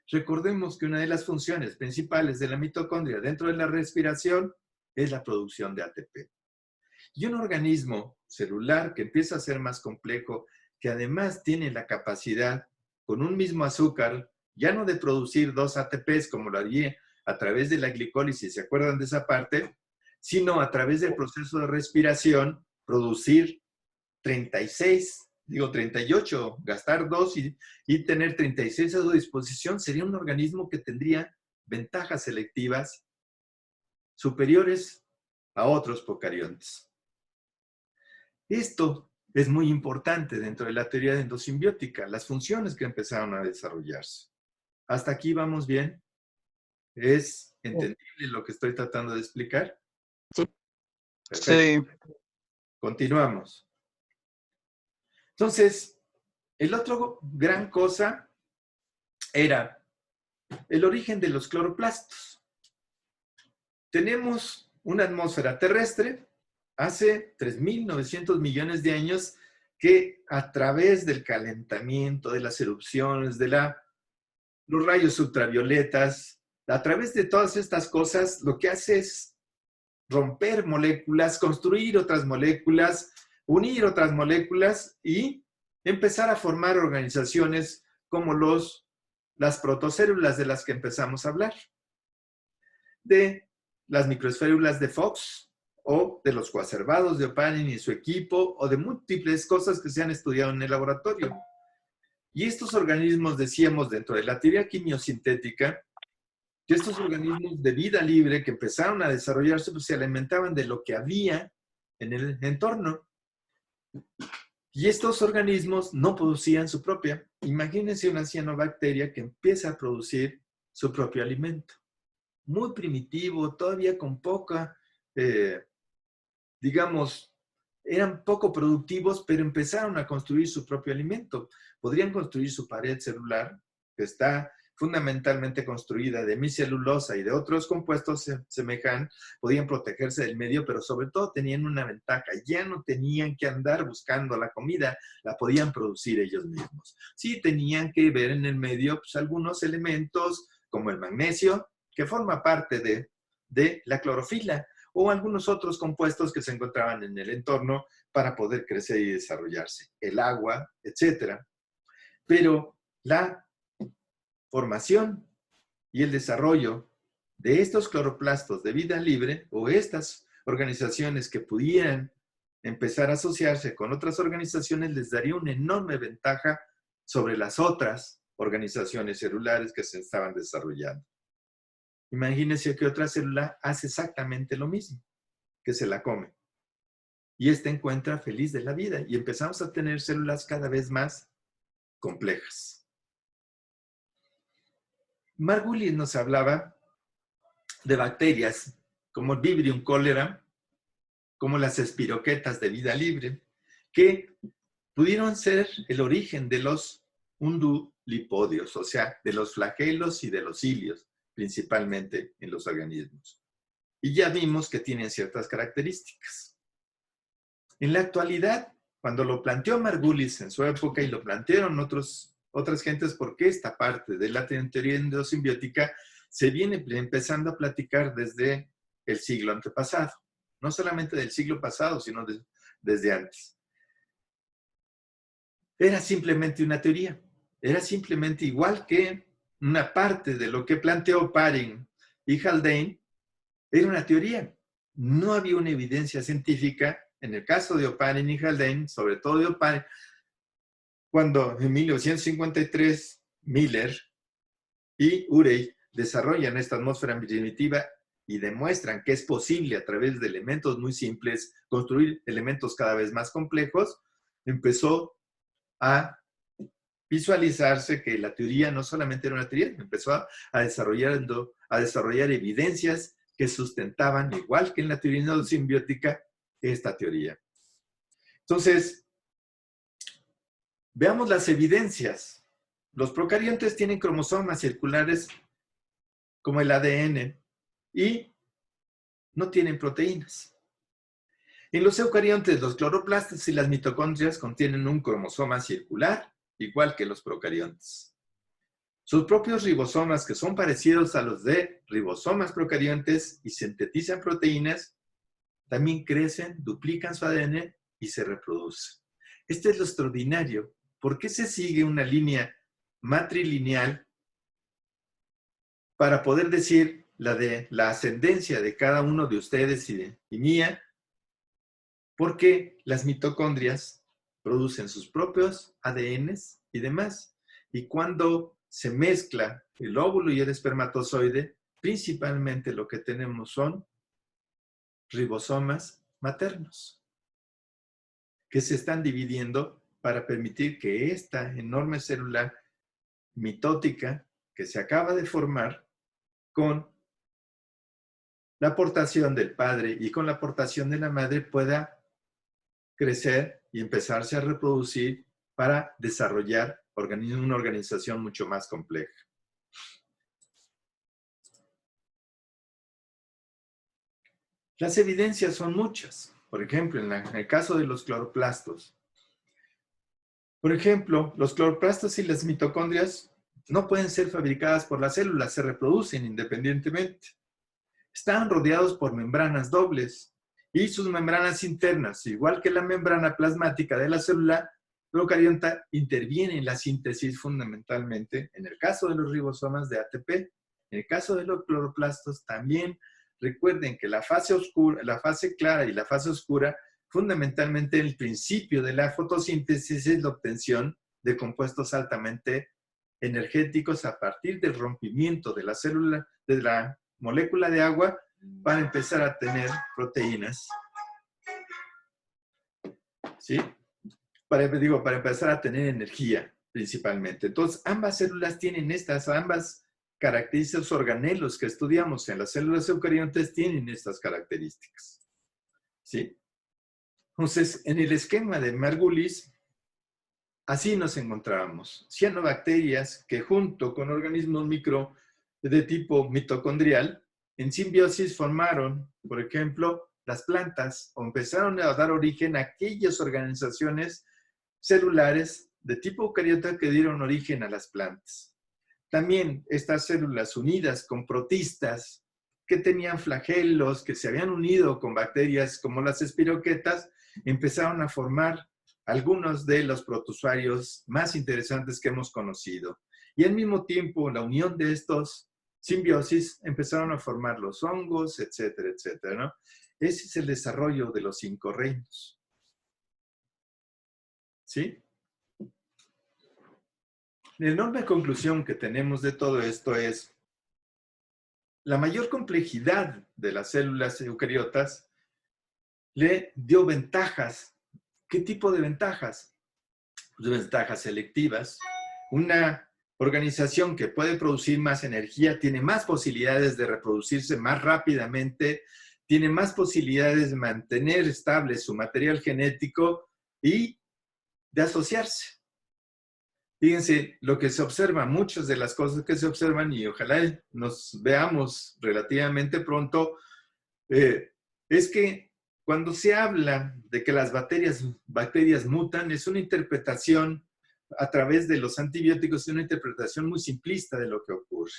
Recordemos que una de las funciones principales de la mitocondria dentro de la respiración es la producción de ATP. Y un organismo celular que empieza a ser más complejo, que además tiene la capacidad, con un mismo azúcar, ya no de producir 2 ATPs como lo haría a través de la glicólisis, ¿se acuerdan de esa parte? Sino a través del proceso de respiración, producir 38, gastar 2 y tener 36 a su disposición, sería un organismo que tendría ventajas selectivas superiores a otros procariontes. Esto es muy importante dentro de la teoría endosimbiótica, las funciones que empezaron a desarrollarse. ¿Hasta aquí vamos bien? ¿Es entendible lo que estoy tratando de explicar? Sí. Perfecto. Sí. Continuamos. Entonces, el otro gran cosa era el origen de los cloroplastos. Tenemos una atmósfera terrestre hace 3.900 millones de años que a través del calentamiento, de las erupciones, de los rayos ultravioletas, a través de todas estas cosas, lo que hace es romper moléculas, construir otras moléculas, unir otras moléculas y empezar a formar organizaciones como las protocélulas de las que empezamos a hablar, de las microesférulas de Fox o de los coacervados de Oparin y su equipo o de múltiples cosas que se han estudiado en el laboratorio. Y estos organismos, decíamos, dentro de la teoría quimiosintética, que estos organismos de vida libre que empezaron a desarrollarse, pues se alimentaban de lo que había en el entorno. Y estos organismos no producían su propia. Imagínense una cianobacteria que empieza a producir su propio alimento. Muy primitivo, todavía con poca, digamos, eran poco productivos, pero empezaron a construir su propio alimento. Podrían construir su pared celular, que está fundamentalmente construida de hemicelulosa y de otros compuestos semejantes, podían protegerse del medio, pero sobre todo tenían una ventaja, ya no tenían que andar buscando la comida, la podían producir ellos mismos. Sí tenían que ver en el medio pues, algunos elementos como el magnesio, que forma parte de la clorofila, o algunos otros compuestos que se encontraban en el entorno para poder crecer y desarrollarse, el agua, etc. Pero la formación y el desarrollo de estos cloroplastos de vida libre o estas organizaciones que pudieran empezar a asociarse con otras organizaciones les daría una enorme ventaja sobre las otras organizaciones celulares que se estaban desarrollando. Imagínense que otra célula hace exactamente lo mismo, que se la come. Y esta encuentra feliz de la vida y empezamos a tener células cada vez más complejas. Margulis nos hablaba de bacterias como el Vibrio cholera, como las espiroquetas de vida libre, que pudieron ser el origen de los undulipodios, o sea, de los flagelos y de los cilios, principalmente en los organismos. Y ya vimos que tienen ciertas características. En la actualidad, cuando lo planteó Margulis en su época y lo plantearon otras gentes, porque esta parte de la teoría endosimbiótica se viene empezando a platicar desde el siglo antepasado. No solamente del siglo pasado, sino desde antes. Era simplemente una teoría. Era simplemente igual que una parte de lo que planteó Oparin y Haldane, era una teoría. No había una evidencia científica. En el caso de Oparin y Haldane, sobre todo de Oparin, cuando en 1953 Miller y Urey desarrollan esta atmósfera primitiva y demuestran que es posible a través de elementos muy simples construir elementos cada vez más complejos, empezó a visualizarse que la teoría no solamente era una teoría, empezó a desarrollar evidencias que sustentaban, igual que en la teoría endosimbiótica, esta teoría. Entonces, veamos las evidencias. Los procariontes tienen cromosomas circulares como el ADN y no tienen proteínas. En los eucariontes, los cloroplastos y las mitocondrias contienen un cromosoma circular, igual que los procariontes. Sus propios ribosomas, que son parecidos a los de ribosomas procariontes y sintetizan proteínas, también crecen, duplican su ADN y se reproducen. Este es lo extraordinario. ¿Por qué se sigue una línea matrilineal para poder decir la ascendencia de cada uno de ustedes y mía? Porque las mitocondrias producen sus propios ADNs y demás. Y cuando se mezcla el óvulo y el espermatozoide, principalmente lo que tenemos son ribosomas maternos, que se están dividiendo para permitir que esta enorme célula mitótica que se acaba de formar con la aportación del padre y con la aportación de la madre pueda crecer y empezarse a reproducir para desarrollar una organización mucho más compleja. Las evidencias son muchas. Por ejemplo, en el caso de los cloroplastos, Por ejemplo, los cloroplastos y las mitocondrias no pueden ser fabricadas por las células, se reproducen independientemente. Están rodeados por membranas dobles y sus membranas internas, igual que la membrana plasmática de la célula procariota, intervienen en la síntesis fundamentalmente, en el caso de los ribosomas, de ATP. En el caso de los cloroplastos también, recuerden que la fase oscura, la fase clara y la fase oscura, fundamentalmente el principio de la fotosíntesis es la obtención de compuestos altamente energéticos a partir del rompimiento de la célula, de la molécula de agua, para empezar a tener proteínas. ¿Sí? Para empezar a tener energía, principalmente. Entonces, ambas células tienen ambas características, organelos que estudiamos en las células eucariontes tienen estas características. ¿Sí? Entonces, en el esquema de Margulis, así nos encontrábamos. Cianobacterias que junto con organismos micro de tipo mitocondrial, en simbiosis formaron, por ejemplo, las plantas, o empezaron a dar origen a aquellas organizaciones celulares de tipo eucariota que dieron origen a las plantas. También estas células unidas con protistas que tenían flagelos, que se habían unido con bacterias como las espiroquetas, empezaron a formar algunos de los protozoarios más interesantes que hemos conocido. Y al mismo tiempo, la unión de estos simbiosis empezaron a formar los hongos, etcétera, etcétera, ¿no? Ese es el desarrollo de los 5 reinos. ¿Sí? La enorme conclusión que tenemos de todo esto es la mayor complejidad de las células eucariotas le dio ventajas. ¿Qué tipo de ventajas? Pues ventajas selectivas. Una organización que puede producir más energía tiene más posibilidades de reproducirse más rápidamente, tiene más posibilidades de mantener estable su material genético y de asociarse. Fíjense, lo que se observa, muchas de las cosas que se observan, y ojalá nos veamos relativamente pronto, es que cuando se habla de que las bacterias mutan, es una interpretación a través de los antibióticos, es una interpretación muy simplista de lo que ocurre.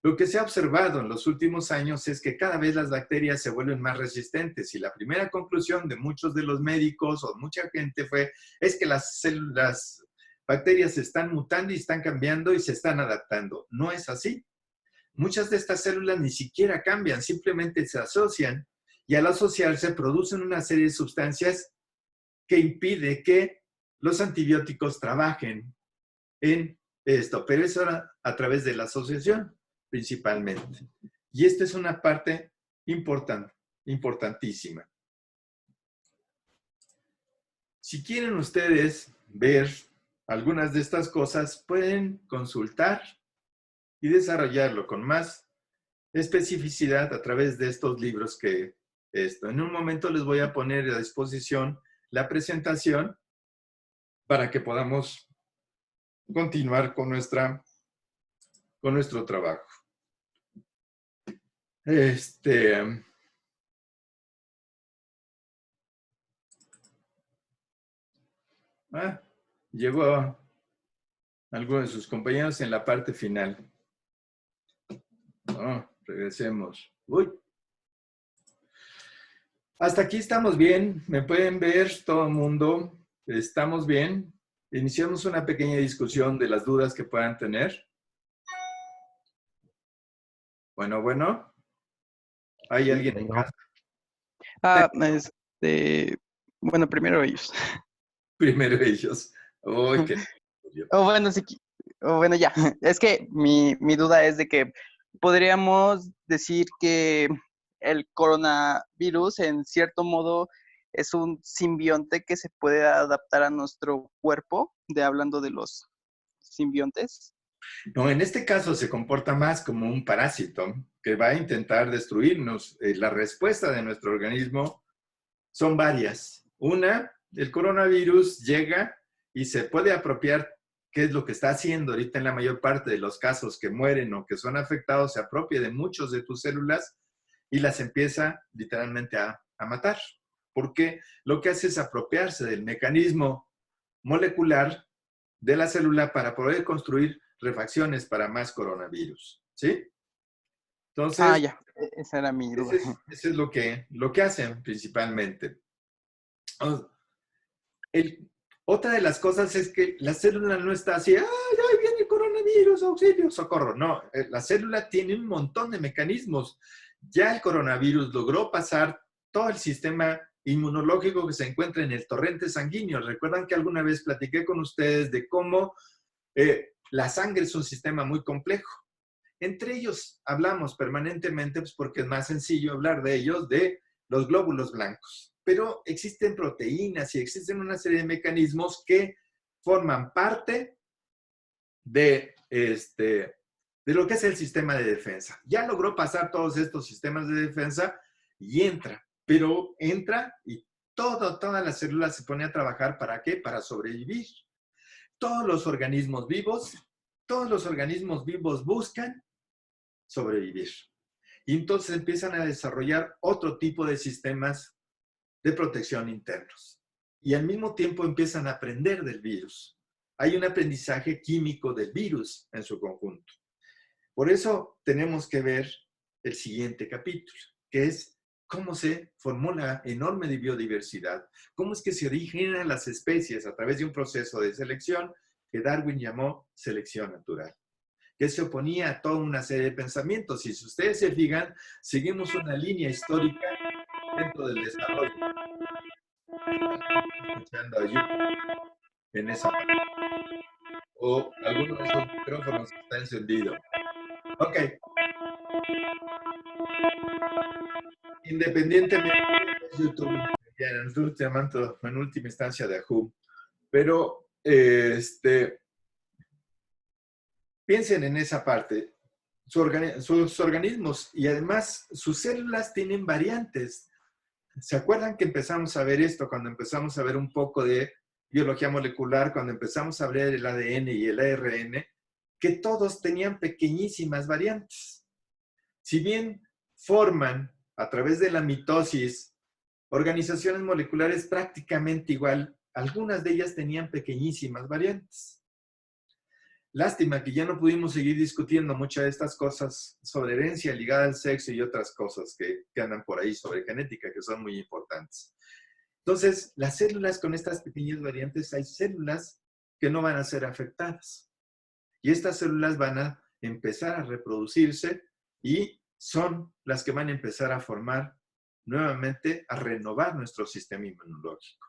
Lo que se ha observado en los últimos años es que cada vez las bacterias se vuelven más resistentes, y la primera conclusión de muchos de los médicos o mucha gente es que las bacterias están mutando y están cambiando y se están adaptando. No es así. Muchas de estas células ni siquiera cambian, simplemente se asocian, y al asociarse producen una serie de sustancias que impide que los antibióticos trabajen en esto, pero eso a través de la asociación principalmente. Y esta es una parte importantísima. Si quieren ustedes ver algunas de estas cosas, pueden consultar y desarrollarlo con más especificidad a través de estos libros que en un momento les voy a poner a disposición la presentación para que podamos continuar con nuestro trabajo. Llegó alguno de sus compañeros en la parte final. Regresemos. Uy. Hasta aquí estamos bien. ¿Me pueden ver todo el mundo? ¿Estamos bien? Iniciamos una pequeña discusión de las dudas que puedan tener. Bueno. ¿Hay alguien en casa? Bueno, primero ellos. Primero ellos. Bueno, ya. Es que mi duda es de que podríamos decir que el coronavirus, en cierto modo, es un simbionte que se puede adaptar a nuestro cuerpo, hablando de los simbiontes. No, en este caso se comporta más como un parásito que va a intentar destruirnos. La respuesta de nuestro organismo son varias. Una, el coronavirus llega y se puede apropiar, que es lo que está haciendo ahorita en la mayor parte de los casos que mueren o que son afectados, se apropia de muchos de tus células y las empieza literalmente a matar. Porque lo que hace es apropiarse del mecanismo molecular de la célula para poder construir refacciones para más coronavirus. ¿Sí? Entonces, ya. Esa era mi duda. Eso es lo que hacen principalmente. Otra de las cosas es que la célula no está así, ¡ay, ahí viene el coronavirus, auxilio, socorro! No, la célula tiene un montón de mecanismos. Ya el coronavirus logró pasar todo el sistema inmunológico que se encuentra en el torrente sanguíneo. Recuerdan que alguna vez platiqué con ustedes de cómo la sangre es un sistema muy complejo. Entre ellos hablamos permanentemente, pues porque es más sencillo hablar de ellos, de los glóbulos blancos. Pero existen proteínas y existen una serie de mecanismos que forman parte de lo que es el sistema de defensa. Ya logró pasar todos estos sistemas de defensa y entra. Pero entra y toda la célula se pone a trabajar, ¿para qué? Para sobrevivir. Todos los organismos vivos buscan sobrevivir. Y entonces empiezan a desarrollar otro tipo de sistemas de protección internos. Y al mismo tiempo empiezan a aprender del virus. Hay un aprendizaje químico del virus en su conjunto. Por eso tenemos que ver el siguiente capítulo, que es cómo se formó la enorme biodiversidad, cómo es que se originan las especies a través de un proceso de selección que Darwin llamó selección natural, que se oponía a toda una serie de pensamientos. Y si ustedes se fijan, seguimos una línea histórica dentro del desarrollo. Escuchando allí, en esa parte. O alguno de esos micrófonos está encendido. Ok. Independientemente de YouTube, en última instancia de Yahoo, pero piensen en esa parte. Sus organismos y además sus células tienen variantes. ¿Se acuerdan que empezamos a ver esto cuando empezamos a ver un poco de biología molecular, cuando empezamos a ver el ADN y el ARN, que todos tenían pequeñísimas variantes? Si bien forman a través de la mitosis organizaciones moleculares prácticamente igual, algunas de ellas tenían pequeñísimas variantes. Lástima que ya no pudimos seguir discutiendo muchas de estas cosas sobre herencia ligada al sexo y otras cosas que andan por ahí sobre genética, que son muy importantes. Entonces, las células con estas pequeñas variantes, hay células que no van a ser afectadas. Y estas células van a empezar a reproducirse y son las que van a empezar a formar nuevamente, a renovar nuestro sistema inmunológico.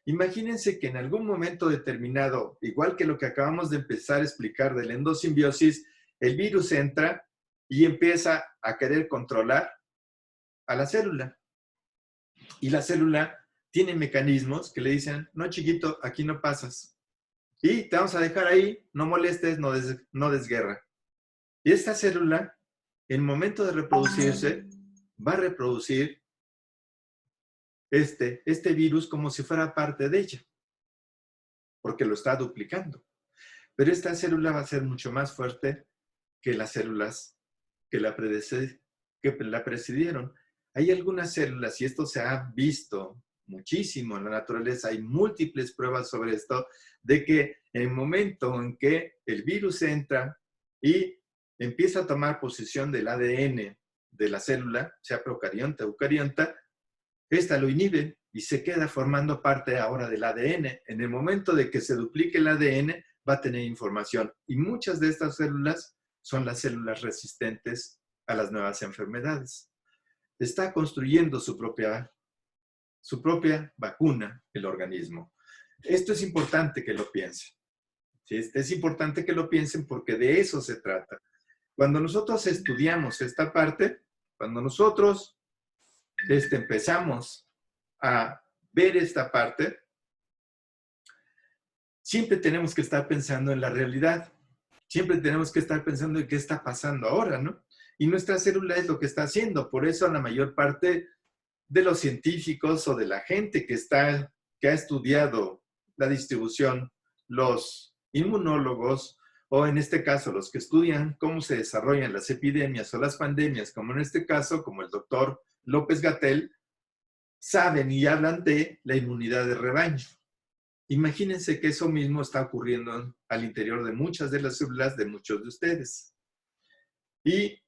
Imagínense que en algún momento determinado, igual que lo que acabamos de empezar a explicar de la endosimbiosis, el virus entra y empieza a querer controlar a la célula. Y la célula tiene mecanismos que le dicen, no chiquito, aquí no pasas. Y te vamos a dejar ahí, no molestes, no des guerra. Y esta célula, en el momento de reproducirse, va a reproducir este virus como si fuera parte de ella, porque lo está duplicando. Pero esta célula va a ser mucho más fuerte que las células que la precedieron. Hay algunas células, y esto se ha visto muchísimo en la naturaleza, hay múltiples pruebas sobre esto, de que en el momento en que el virus entra y empieza a tomar posesión del ADN de la célula, sea procarionta o eucarionta, esta lo inhibe y se queda formando parte ahora del ADN. En el momento de que se duplique el ADN, va a tener información. Y muchas de estas células son las células resistentes a las nuevas enfermedades. Está construyendo su propia vacuna, el organismo. Esto es importante que lo piensen. ¿Sí? Es importante que lo piensen porque de eso se trata. Cuando nosotros estudiamos esta parte, cuando nosotros empezamos a ver esta parte, siempre tenemos que estar pensando en la realidad. Siempre tenemos que estar pensando en qué está pasando ahora, ¿no? Y nuestra célula es lo que está haciendo. Por eso la mayor parte de los científicos o de la gente que ha estudiado la distribución, los inmunólogos, o en este caso los que estudian cómo se desarrollan las epidemias o las pandemias, como en este caso, como el doctor López-Gatell, saben y hablan de la inmunidad de rebaño. Imagínense que eso mismo está ocurriendo al interior de muchas de las células de muchos de ustedes. Y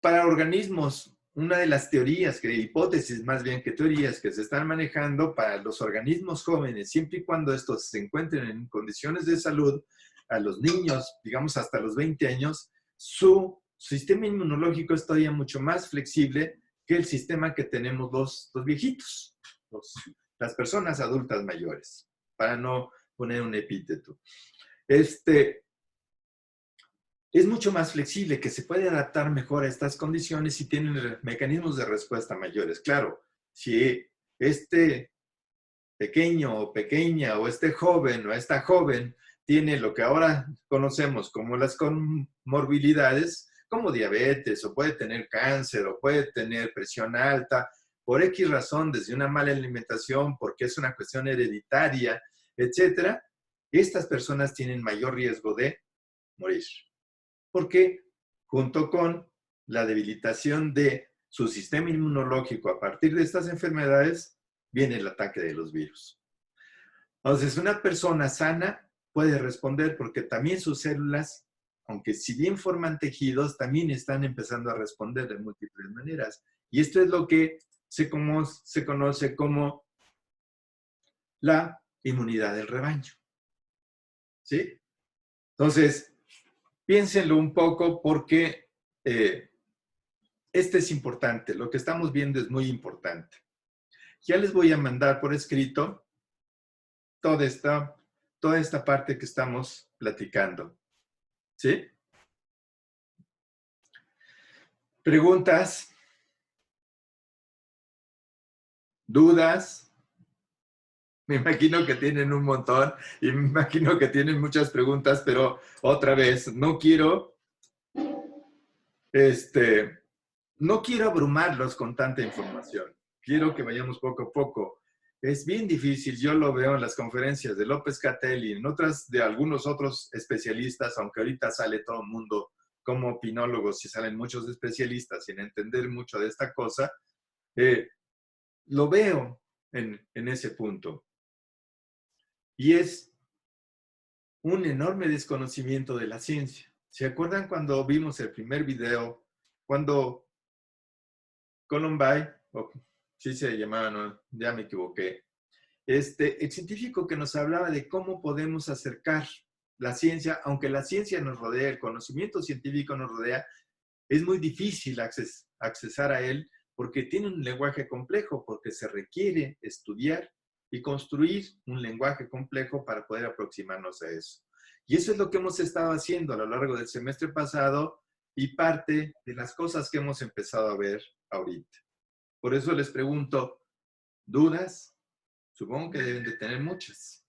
para organismos, una de las teorías, hipótesis más bien que teorías que se están manejando para los organismos jóvenes, siempre y cuando estos se encuentren en condiciones de salud, a los niños, digamos hasta los 20 años, su sistema inmunológico es todavía mucho más flexible que el sistema que tenemos los viejitos, las personas adultas mayores, para no poner un epíteto. Es mucho más flexible, que se puede adaptar mejor a estas condiciones y tienen mecanismos de respuesta mayores. Claro, si este pequeño o pequeña o este joven o esta joven tiene lo que ahora conocemos como las comorbilidades, como diabetes, o puede tener cáncer, o puede tener presión alta, por X razón, desde una mala alimentación, porque es una cuestión hereditaria, etcétera, estas personas tienen mayor riesgo de morir. Porque junto con la debilitación de su sistema inmunológico a partir de estas enfermedades, viene el ataque de los virus. Entonces, una persona sana puede responder porque también sus células, aunque si bien forman tejidos, también están empezando a responder de múltiples maneras. Y esto es lo que se conoce como la inmunidad del rebaño. ¿Sí? Entonces, piénsenlo un poco porque este es importante. Lo que estamos viendo es muy importante. Ya les voy a mandar por escrito toda esta parte que estamos platicando. ¿Sí? ¿Preguntas? ¿Dudas? Me imagino que tienen un montón y me imagino que tienen muchas preguntas, pero otra vez, no quiero abrumarlos con tanta información. Quiero que vayamos poco a poco. Es bien difícil, yo lo veo en las conferencias de López-Gatell y en otras de algunos otros especialistas, aunque ahorita sale todo el mundo como opinólogos y salen muchos especialistas sin entender mucho de esta cosa, lo veo en ese punto. Y es un enorme desconocimiento de la ciencia. ¿Se acuerdan cuando vimos el primer video? Cuando Columbine, sí se llamaba, no, ya me equivoqué, el científico que nos hablaba de cómo podemos acercar la ciencia, aunque la ciencia nos rodea, el conocimiento científico nos rodea, es muy difícil accesar a él porque tiene un lenguaje complejo, porque se requiere estudiar y construir un lenguaje complejo para poder aproximarnos a eso. Y eso es lo que hemos estado haciendo a lo largo del semestre pasado y parte de las cosas que hemos empezado a ver ahorita. Por eso les pregunto, ¿dudas? Supongo que deben de tener muchas.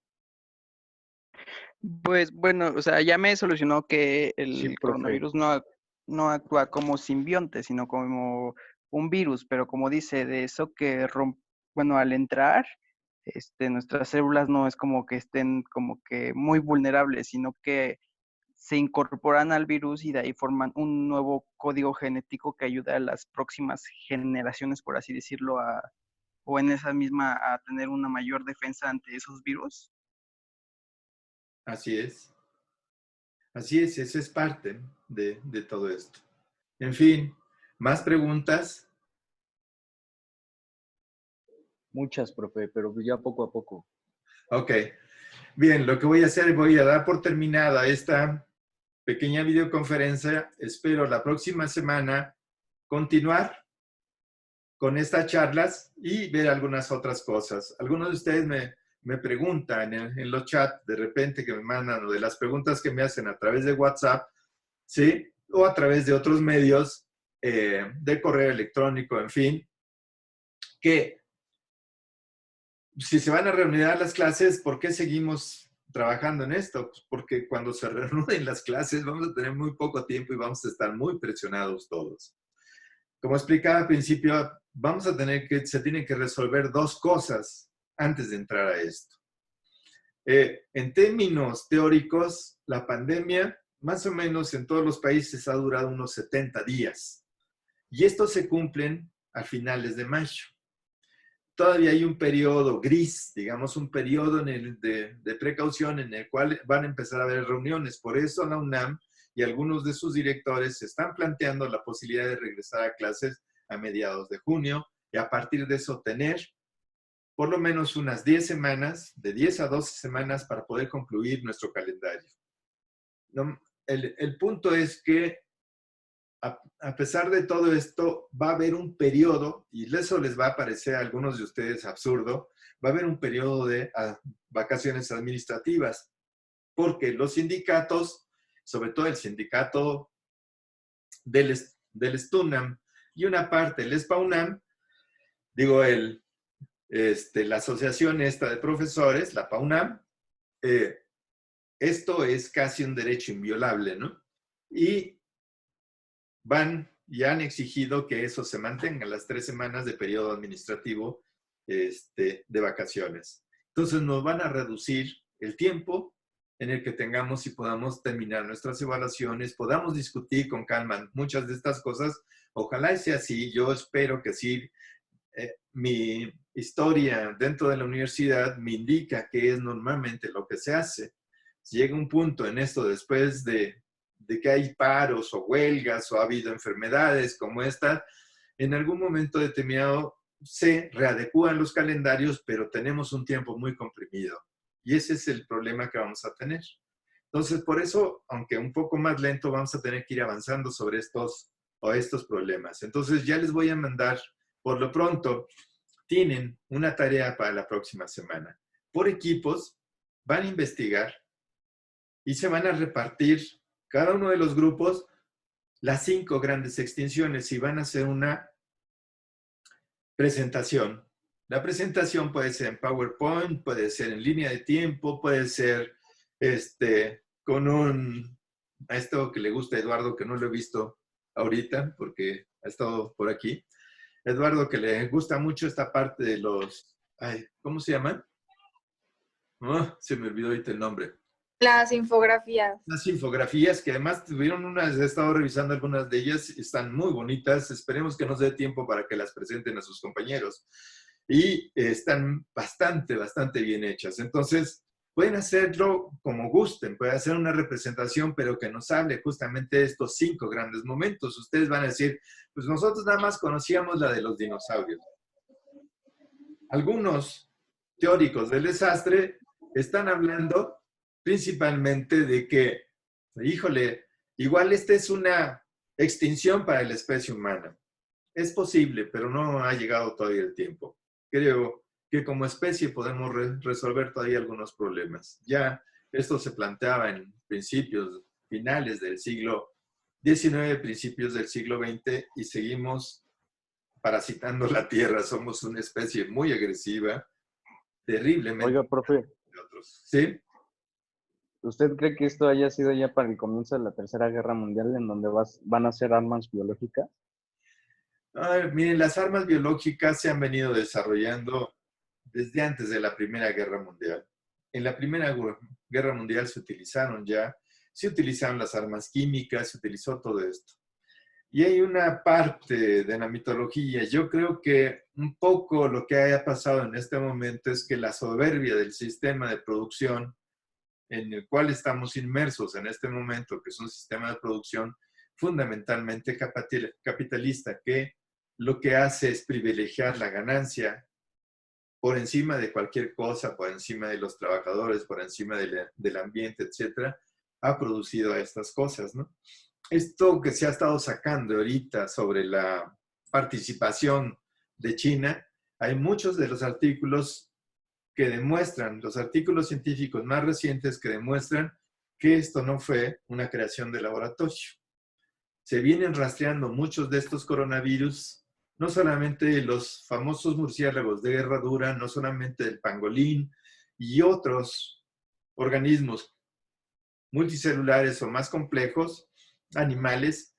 Pues bueno, o sea, ya me solucionó que el coronavirus no actúa como simbionte, sino como un virus, pero como dice, de eso que bueno, al entrar, nuestras células no es como que estén como que muy vulnerables, sino que se incorporan al virus y de ahí forman un nuevo código genético que ayuda a las próximas generaciones, por así decirlo, o en esa misma a tener una mayor defensa ante esos virus. Así es. Así es, esa es parte de todo esto. En fin, ¿más preguntas? Muchas, profe, pero ya poco a poco. Ok. Bien, lo que voy a hacer es voy a dar por terminada esta pequeña videoconferencia. Espero la próxima semana continuar con estas charlas y ver algunas otras cosas. Algunos de ustedes me preguntan en los chats de repente que me mandan o de las preguntas que me hacen a través de WhatsApp, ¿sí? O a través de otros medios de correo electrónico, en fin, que si se van a reunir a las clases, ¿por qué seguimos trabajando en esto? Pues porque cuando se reúnen las clases vamos a tener muy poco tiempo y vamos a estar muy presionados todos. Como explicaba al principio, se tienen que resolver dos cosas antes de entrar a esto. En términos teóricos, la pandemia, más o menos en todos los países, ha durado unos 70 días. Y estos se cumplen a finales de mayo. todavía hay un periodo gris, digamos, un periodo de precaución en el cual van a empezar a haber reuniones. Por eso la UNAM y algunos de sus directores se están planteando la posibilidad de regresar a clases a mediados de junio y a partir de eso tener por lo menos unas 10 semanas, de 10 a 12 semanas para poder concluir nuestro calendario. El punto es que a pesar de todo esto, va a haber un periodo, y eso les va a parecer a algunos de ustedes absurdo, va a haber un periodo de vacaciones administrativas, porque los sindicatos, sobre todo el sindicato del STUNAM y una parte del SPAUNAM, digo, la asociación esta de profesores, la PAUNAM, esto es casi un derecho inviolable, ¿no? Y van y han exigido que eso se mantenga, las 3 semanas de periodo administrativo de vacaciones. Entonces nos van a reducir el tiempo en el que tengamos y podamos terminar nuestras evaluaciones, podamos discutir con calma muchas de estas cosas. Ojalá sea así, yo espero que sí. Mi historia dentro de la universidad me indica que es normalmente lo que se hace. Si llega un punto en esto después de que hay paros o huelgas o ha habido enfermedades como esta, en algún momento determinado se readecúan los calendarios, pero tenemos un tiempo muy comprimido. Y ese es el problema que vamos a tener. Entonces, por eso, aunque un poco más lento, vamos a tener que ir avanzando sobre estos problemas. Entonces, ya les voy a mandar, por lo pronto, tienen una tarea para la próxima semana. Por equipos, van a investigar y se van a repartir cada uno de los grupos las 5 grandes extinciones y van a hacer una presentación. La presentación puede ser en PowerPoint, puede ser en línea de tiempo, puede ser con a esto que le gusta a Eduardo, que no lo he visto ahorita porque ha estado por aquí. Eduardo, que le gusta mucho esta parte de los, ¿cómo se llaman? Oh, se me olvidó ahorita el nombre. Las infografías. Las infografías, que además tuvieron unas, he estado revisando algunas de ellas, están muy bonitas. Esperemos que nos dé tiempo para que las presenten a sus compañeros. Y están bastante bien hechas. Entonces, pueden hacerlo como gusten, pueden hacer una representación, pero que nos hable justamente de estos 5 grandes momentos. Ustedes van a decir, pues nosotros nada más conocíamos la de los dinosaurios. Algunos teóricos del desastre están hablando principalmente de que, híjole, igual esta es una extinción para la especie humana. Es posible, pero no ha llegado todavía el tiempo. Creo que como especie podemos resolver todavía algunos problemas. Ya esto se planteaba en finales del siglo XIX, principios del siglo XX, y seguimos parasitando la Tierra. Somos una especie muy agresiva, terriblemente. Oiga, profe. ¿Sí? ¿Usted cree que esto haya sido ya para el comienzo de la Tercera Guerra Mundial, en donde van a ser armas biológicas? Miren, las armas biológicas se han venido desarrollando desde antes de la Primera Guerra Mundial. En la Primera Guerra Mundial se utilizaron las armas químicas, se utilizó todo esto. Y hay una parte de la mitología, yo creo que un poco lo que haya pasado en este momento es que la soberbia del sistema de producción en el cual estamos inmersos en este momento, que es un sistema de producción fundamentalmente capitalista, que lo que hace es privilegiar la ganancia por encima de cualquier cosa, por encima de los trabajadores, por encima del ambiente, etcétera, ha producido estas cosas, ¿no? Esto que se ha estado sacando ahorita sobre la participación de China, hay muchos de los artículos que demuestran, los artículos científicos más recientes que demuestran que esto no fue una creación de laboratorio. Se vienen rastreando muchos de estos coronavirus, no solamente los famosos murciélagos de guerra dura, no solamente el pangolín y otros organismos multicelulares o más complejos, animales,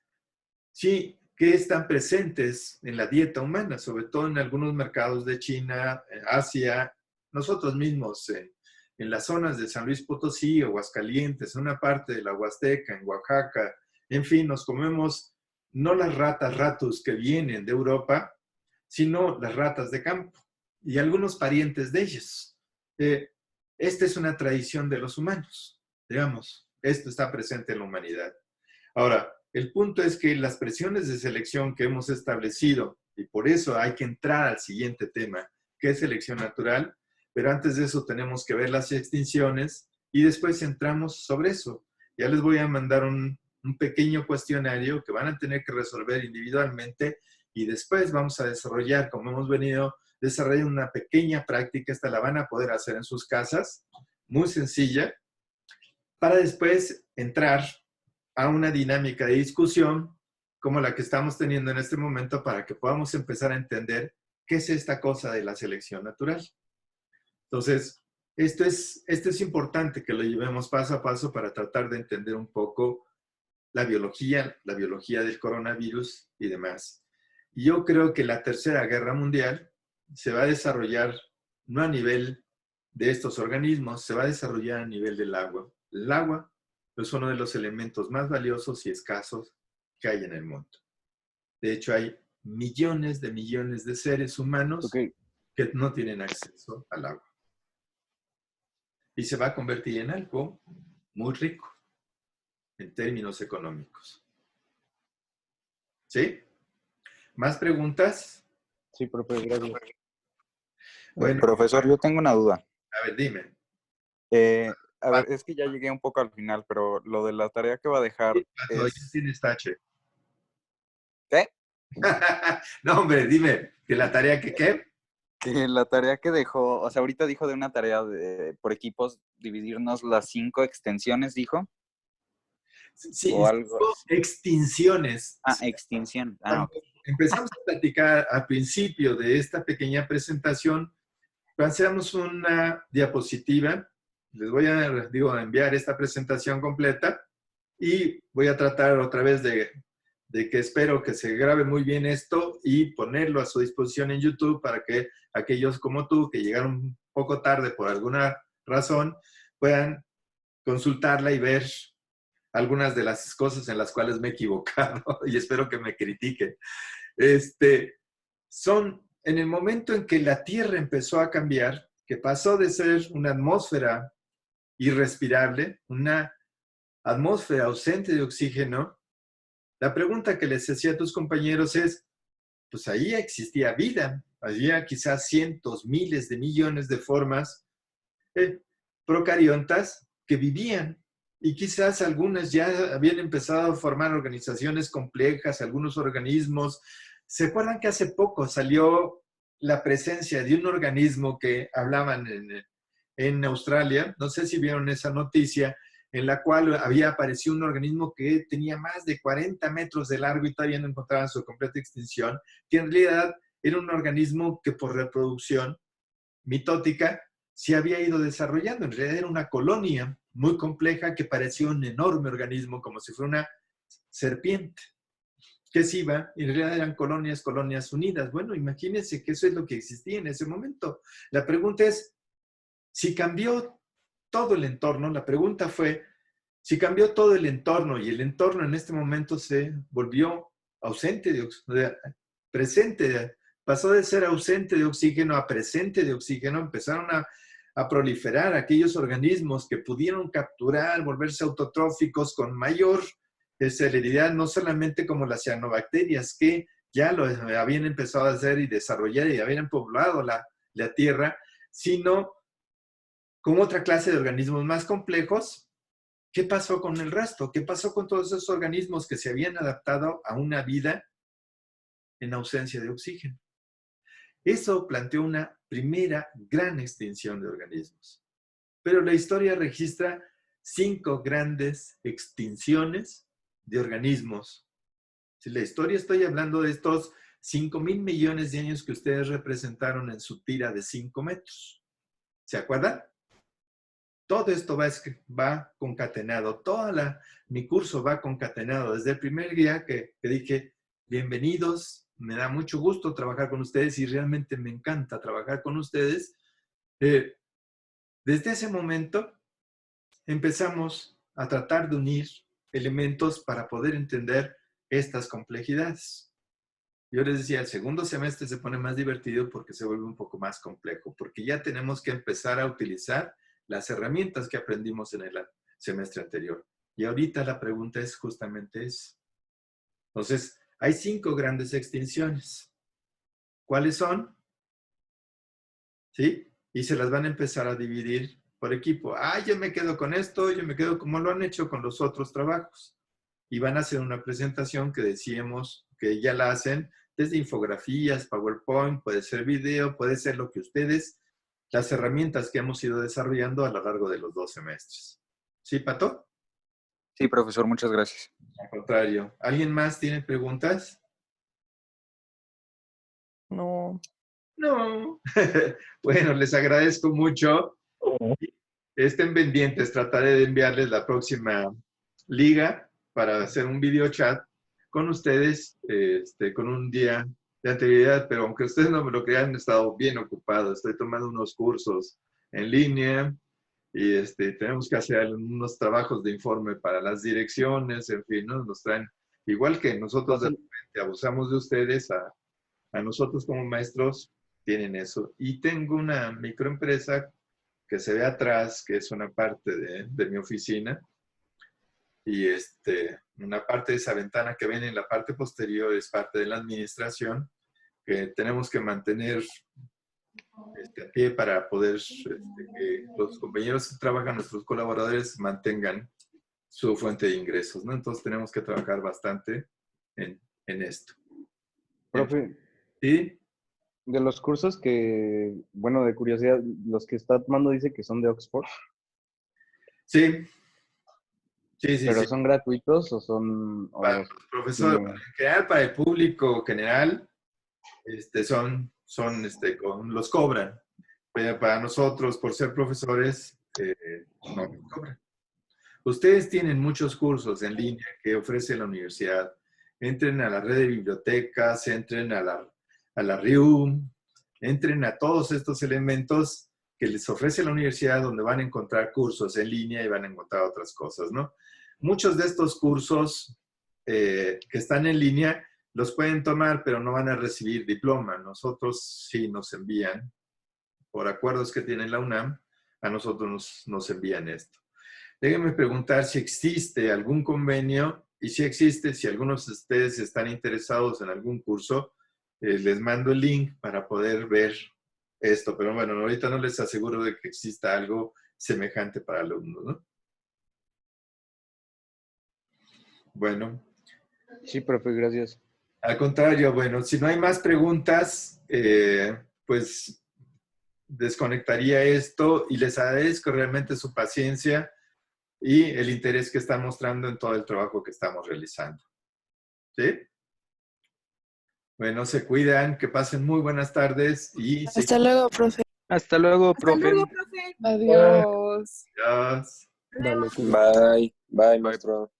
sí que están presentes en la dieta humana, sobre todo en algunos mercados de China, Asia, nosotros mismos en las zonas de San Luis Potosí, Aguascalientes, en una parte de la Huasteca, en Oaxaca, en fin, nos comemos no las ratas ratus que vienen de Europa, sino las ratas de campo. y algunos parientes de ellos. Esta es una tradición de los humanos, digamos, esto está presente en la humanidad. Ahora, el punto es que las presiones de selección que hemos establecido, y por eso hay que entrar al siguiente tema, que es selección natural, pero antes de eso tenemos que ver las extinciones y después entramos sobre eso. Ya les voy a mandar un pequeño cuestionario que van a tener que resolver individualmente y después vamos a desarrollar, como hemos venido desarrollando, una pequeña práctica. Esta la van a poder hacer en sus casas, muy sencilla, para después entrar a una dinámica de discusión como la que estamos teniendo en este momento para que podamos empezar a entender qué es esta cosa de la selección natural. Entonces, esto es importante que lo llevemos paso a paso para tratar de entender un poco la biología del coronavirus y demás. Y yo creo que la Tercera Guerra Mundial se va a desarrollar no a nivel de estos organismos, se va a desarrollar a nivel del agua. El agua es uno de los elementos más valiosos y escasos que hay en el mundo. De hecho, hay millones de seres humanos que no tienen acceso al agua. Y se va a convertir en algo muy rico en términos económicos. ¿Sí? ¿Más preguntas? Sí, profe, gracias. Bueno, profesor, yo tengo una duda. A ver, dime. A ver, es que ya llegué un poco al final, pero lo de la tarea que va a dejar Hoy es... tienes tache. ¿Qué? No, hombre, dime, ¿que la tarea que qué? Que la tarea que dejó, o sea, ahorita dijo de una tarea por equipos, dividirnos las 5 extensiones, dijo. Sí, o algo así. Extinciones. Extinción. Ok. Empezamos a platicar al principio de esta pequeña presentación. Hacemos una diapositiva. Les voy a enviar esta presentación completa y voy a tratar otra vez de que espero que se grabe muy bien esto y ponerlo a su disposición en YouTube para que aquellos como tú que llegaron un poco tarde por alguna razón puedan consultarla y ver algunas de las cosas en las cuales me he equivocado y espero que me critiquen. Son en el momento en que la Tierra empezó a cambiar, que pasó de ser una atmósfera irrespirable, una atmósfera ausente de oxígeno. La pregunta que les hacía a tus compañeros es, pues ahí existía vida, había quizás cientos, miles de millones de formas procariontas que vivían y quizás algunas ya habían empezado a formar organizaciones complejas, algunos organismos. ¿Se acuerdan que hace poco salió la presencia de un organismo que hablaban en Australia? No sé si vieron esa noticia, en la cual había aparecido un organismo que tenía más de 40 metros de largo y todavía no encontraban su completa extinción, que en realidad era un organismo que por reproducción mitótica se había ido desarrollando. En realidad era una colonia muy compleja que parecía un enorme organismo, como si fuera una serpiente, que se iba, y en realidad eran colonias unidas. Bueno, imagínense que eso es lo que existía en ese momento. La pregunta es, si cambió todo el entorno, la pregunta fue, si cambió todo el entorno y el entorno en este momento se volvió pasó de ser ausente de oxígeno a presente de oxígeno, empezaron a proliferar aquellos organismos que pudieron capturar, volverse autotróficos con mayor celeridad, no solamente como las cianobacterias que ya lo habían empezado a hacer y desarrollar y habían poblado la Tierra, sino con otra clase de organismos más complejos. ¿Qué pasó con el resto? ¿Qué pasó con todos esos organismos que se habían adaptado a una vida en ausencia de oxígeno? Eso planteó una primera gran extinción de organismos. Pero la historia registra 5 grandes extinciones de organismos. Si la historia, estoy hablando de estos 5,000 millones de años que ustedes representaron en su tira de 5 metros. ¿Se acuerdan? Todo esto va concatenado, mi curso va concatenado. Desde el primer día que dije, bienvenidos, me da mucho gusto trabajar con ustedes y realmente me encanta trabajar con ustedes. Desde ese momento empezamos a tratar de unir elementos para poder entender estas complejidades. Yo les decía, el segundo semestre se pone más divertido porque se vuelve un poco más complejo, porque ya tenemos que empezar a utilizar las herramientas que aprendimos en el semestre anterior. Y ahorita la pregunta es justamente eso. Entonces, hay 5 grandes extinciones. ¿Cuáles son? ¿Sí? Y se las van a empezar a dividir por equipo. Yo me quedo con esto, yo me quedo como lo han hecho con los otros trabajos. Y van a hacer una presentación que decíamos que ya la hacen desde infografías, PowerPoint, puede ser video, puede ser lo que ustedes, las herramientas que hemos ido desarrollando a lo largo de los 2 semestres. ¿Sí, Pato? Sí, profesor, muchas gracias. Al contrario. ¿Alguien más tiene preguntas? No. No. Bueno, les agradezco mucho. Estén pendientes, trataré de enviarles la próxima liga para hacer un video chat con ustedes, con un día de anterioridad, pero aunque ustedes no me lo crean, he estado bien ocupado. Estoy tomando unos cursos en línea y tenemos que hacer unos trabajos de informe para las direcciones, en fin, ¿no? Nos traen, igual que nosotros de repente abusamos de ustedes, a nosotros como maestros tienen eso. Y tengo una microempresa que se ve atrás, que es una parte de mi oficina, y una parte de esa ventana que ven en la parte posterior es parte de la administración, que tenemos que mantener a pie para poder que los compañeros que trabajan, nuestros colaboradores, mantengan su fuente de ingresos, ¿no? Entonces tenemos que trabajar bastante en esto. Profe, ¿Sí? de los cursos que, bueno, de curiosidad, los que está tomando dice que son de Oxford. Sí. Sí. ¿Pero son gratuitos o son...? Profesor, en general, para el público general, los cobran. Pero para nosotros, por ser profesores, no nos cobran. Ustedes tienen muchos cursos en línea que ofrece la universidad. Entren a la red de bibliotecas, entren a la RIU, entren a todos estos elementos que les ofrece la universidad, donde van a encontrar cursos en línea y van a encontrar otras cosas, ¿no? Muchos de estos cursos que están en línea los pueden tomar, pero no van a recibir diploma. Nosotros sí nos envían, por acuerdos que tiene la UNAM, a nosotros nos envían esto. Déjenme preguntar si existe algún convenio, y si existe, si algunos de ustedes están interesados en algún curso, les mando el link para poder ver esto. Pero bueno, ahorita no les aseguro de que exista algo semejante para alumnos, ¿no? Bueno. Sí, profe, gracias. Al contrario, bueno, si no hay más preguntas, pues desconectaría esto y les agradezco realmente su paciencia y el interés que están mostrando en todo el trabajo que estamos realizando. ¿Sí? Bueno, se cuidan, que pasen muy buenas tardes y... Hasta luego, profe. Hasta luego, profe. Hasta luego, profe. Adiós. Adiós. Dale, Bye, profe.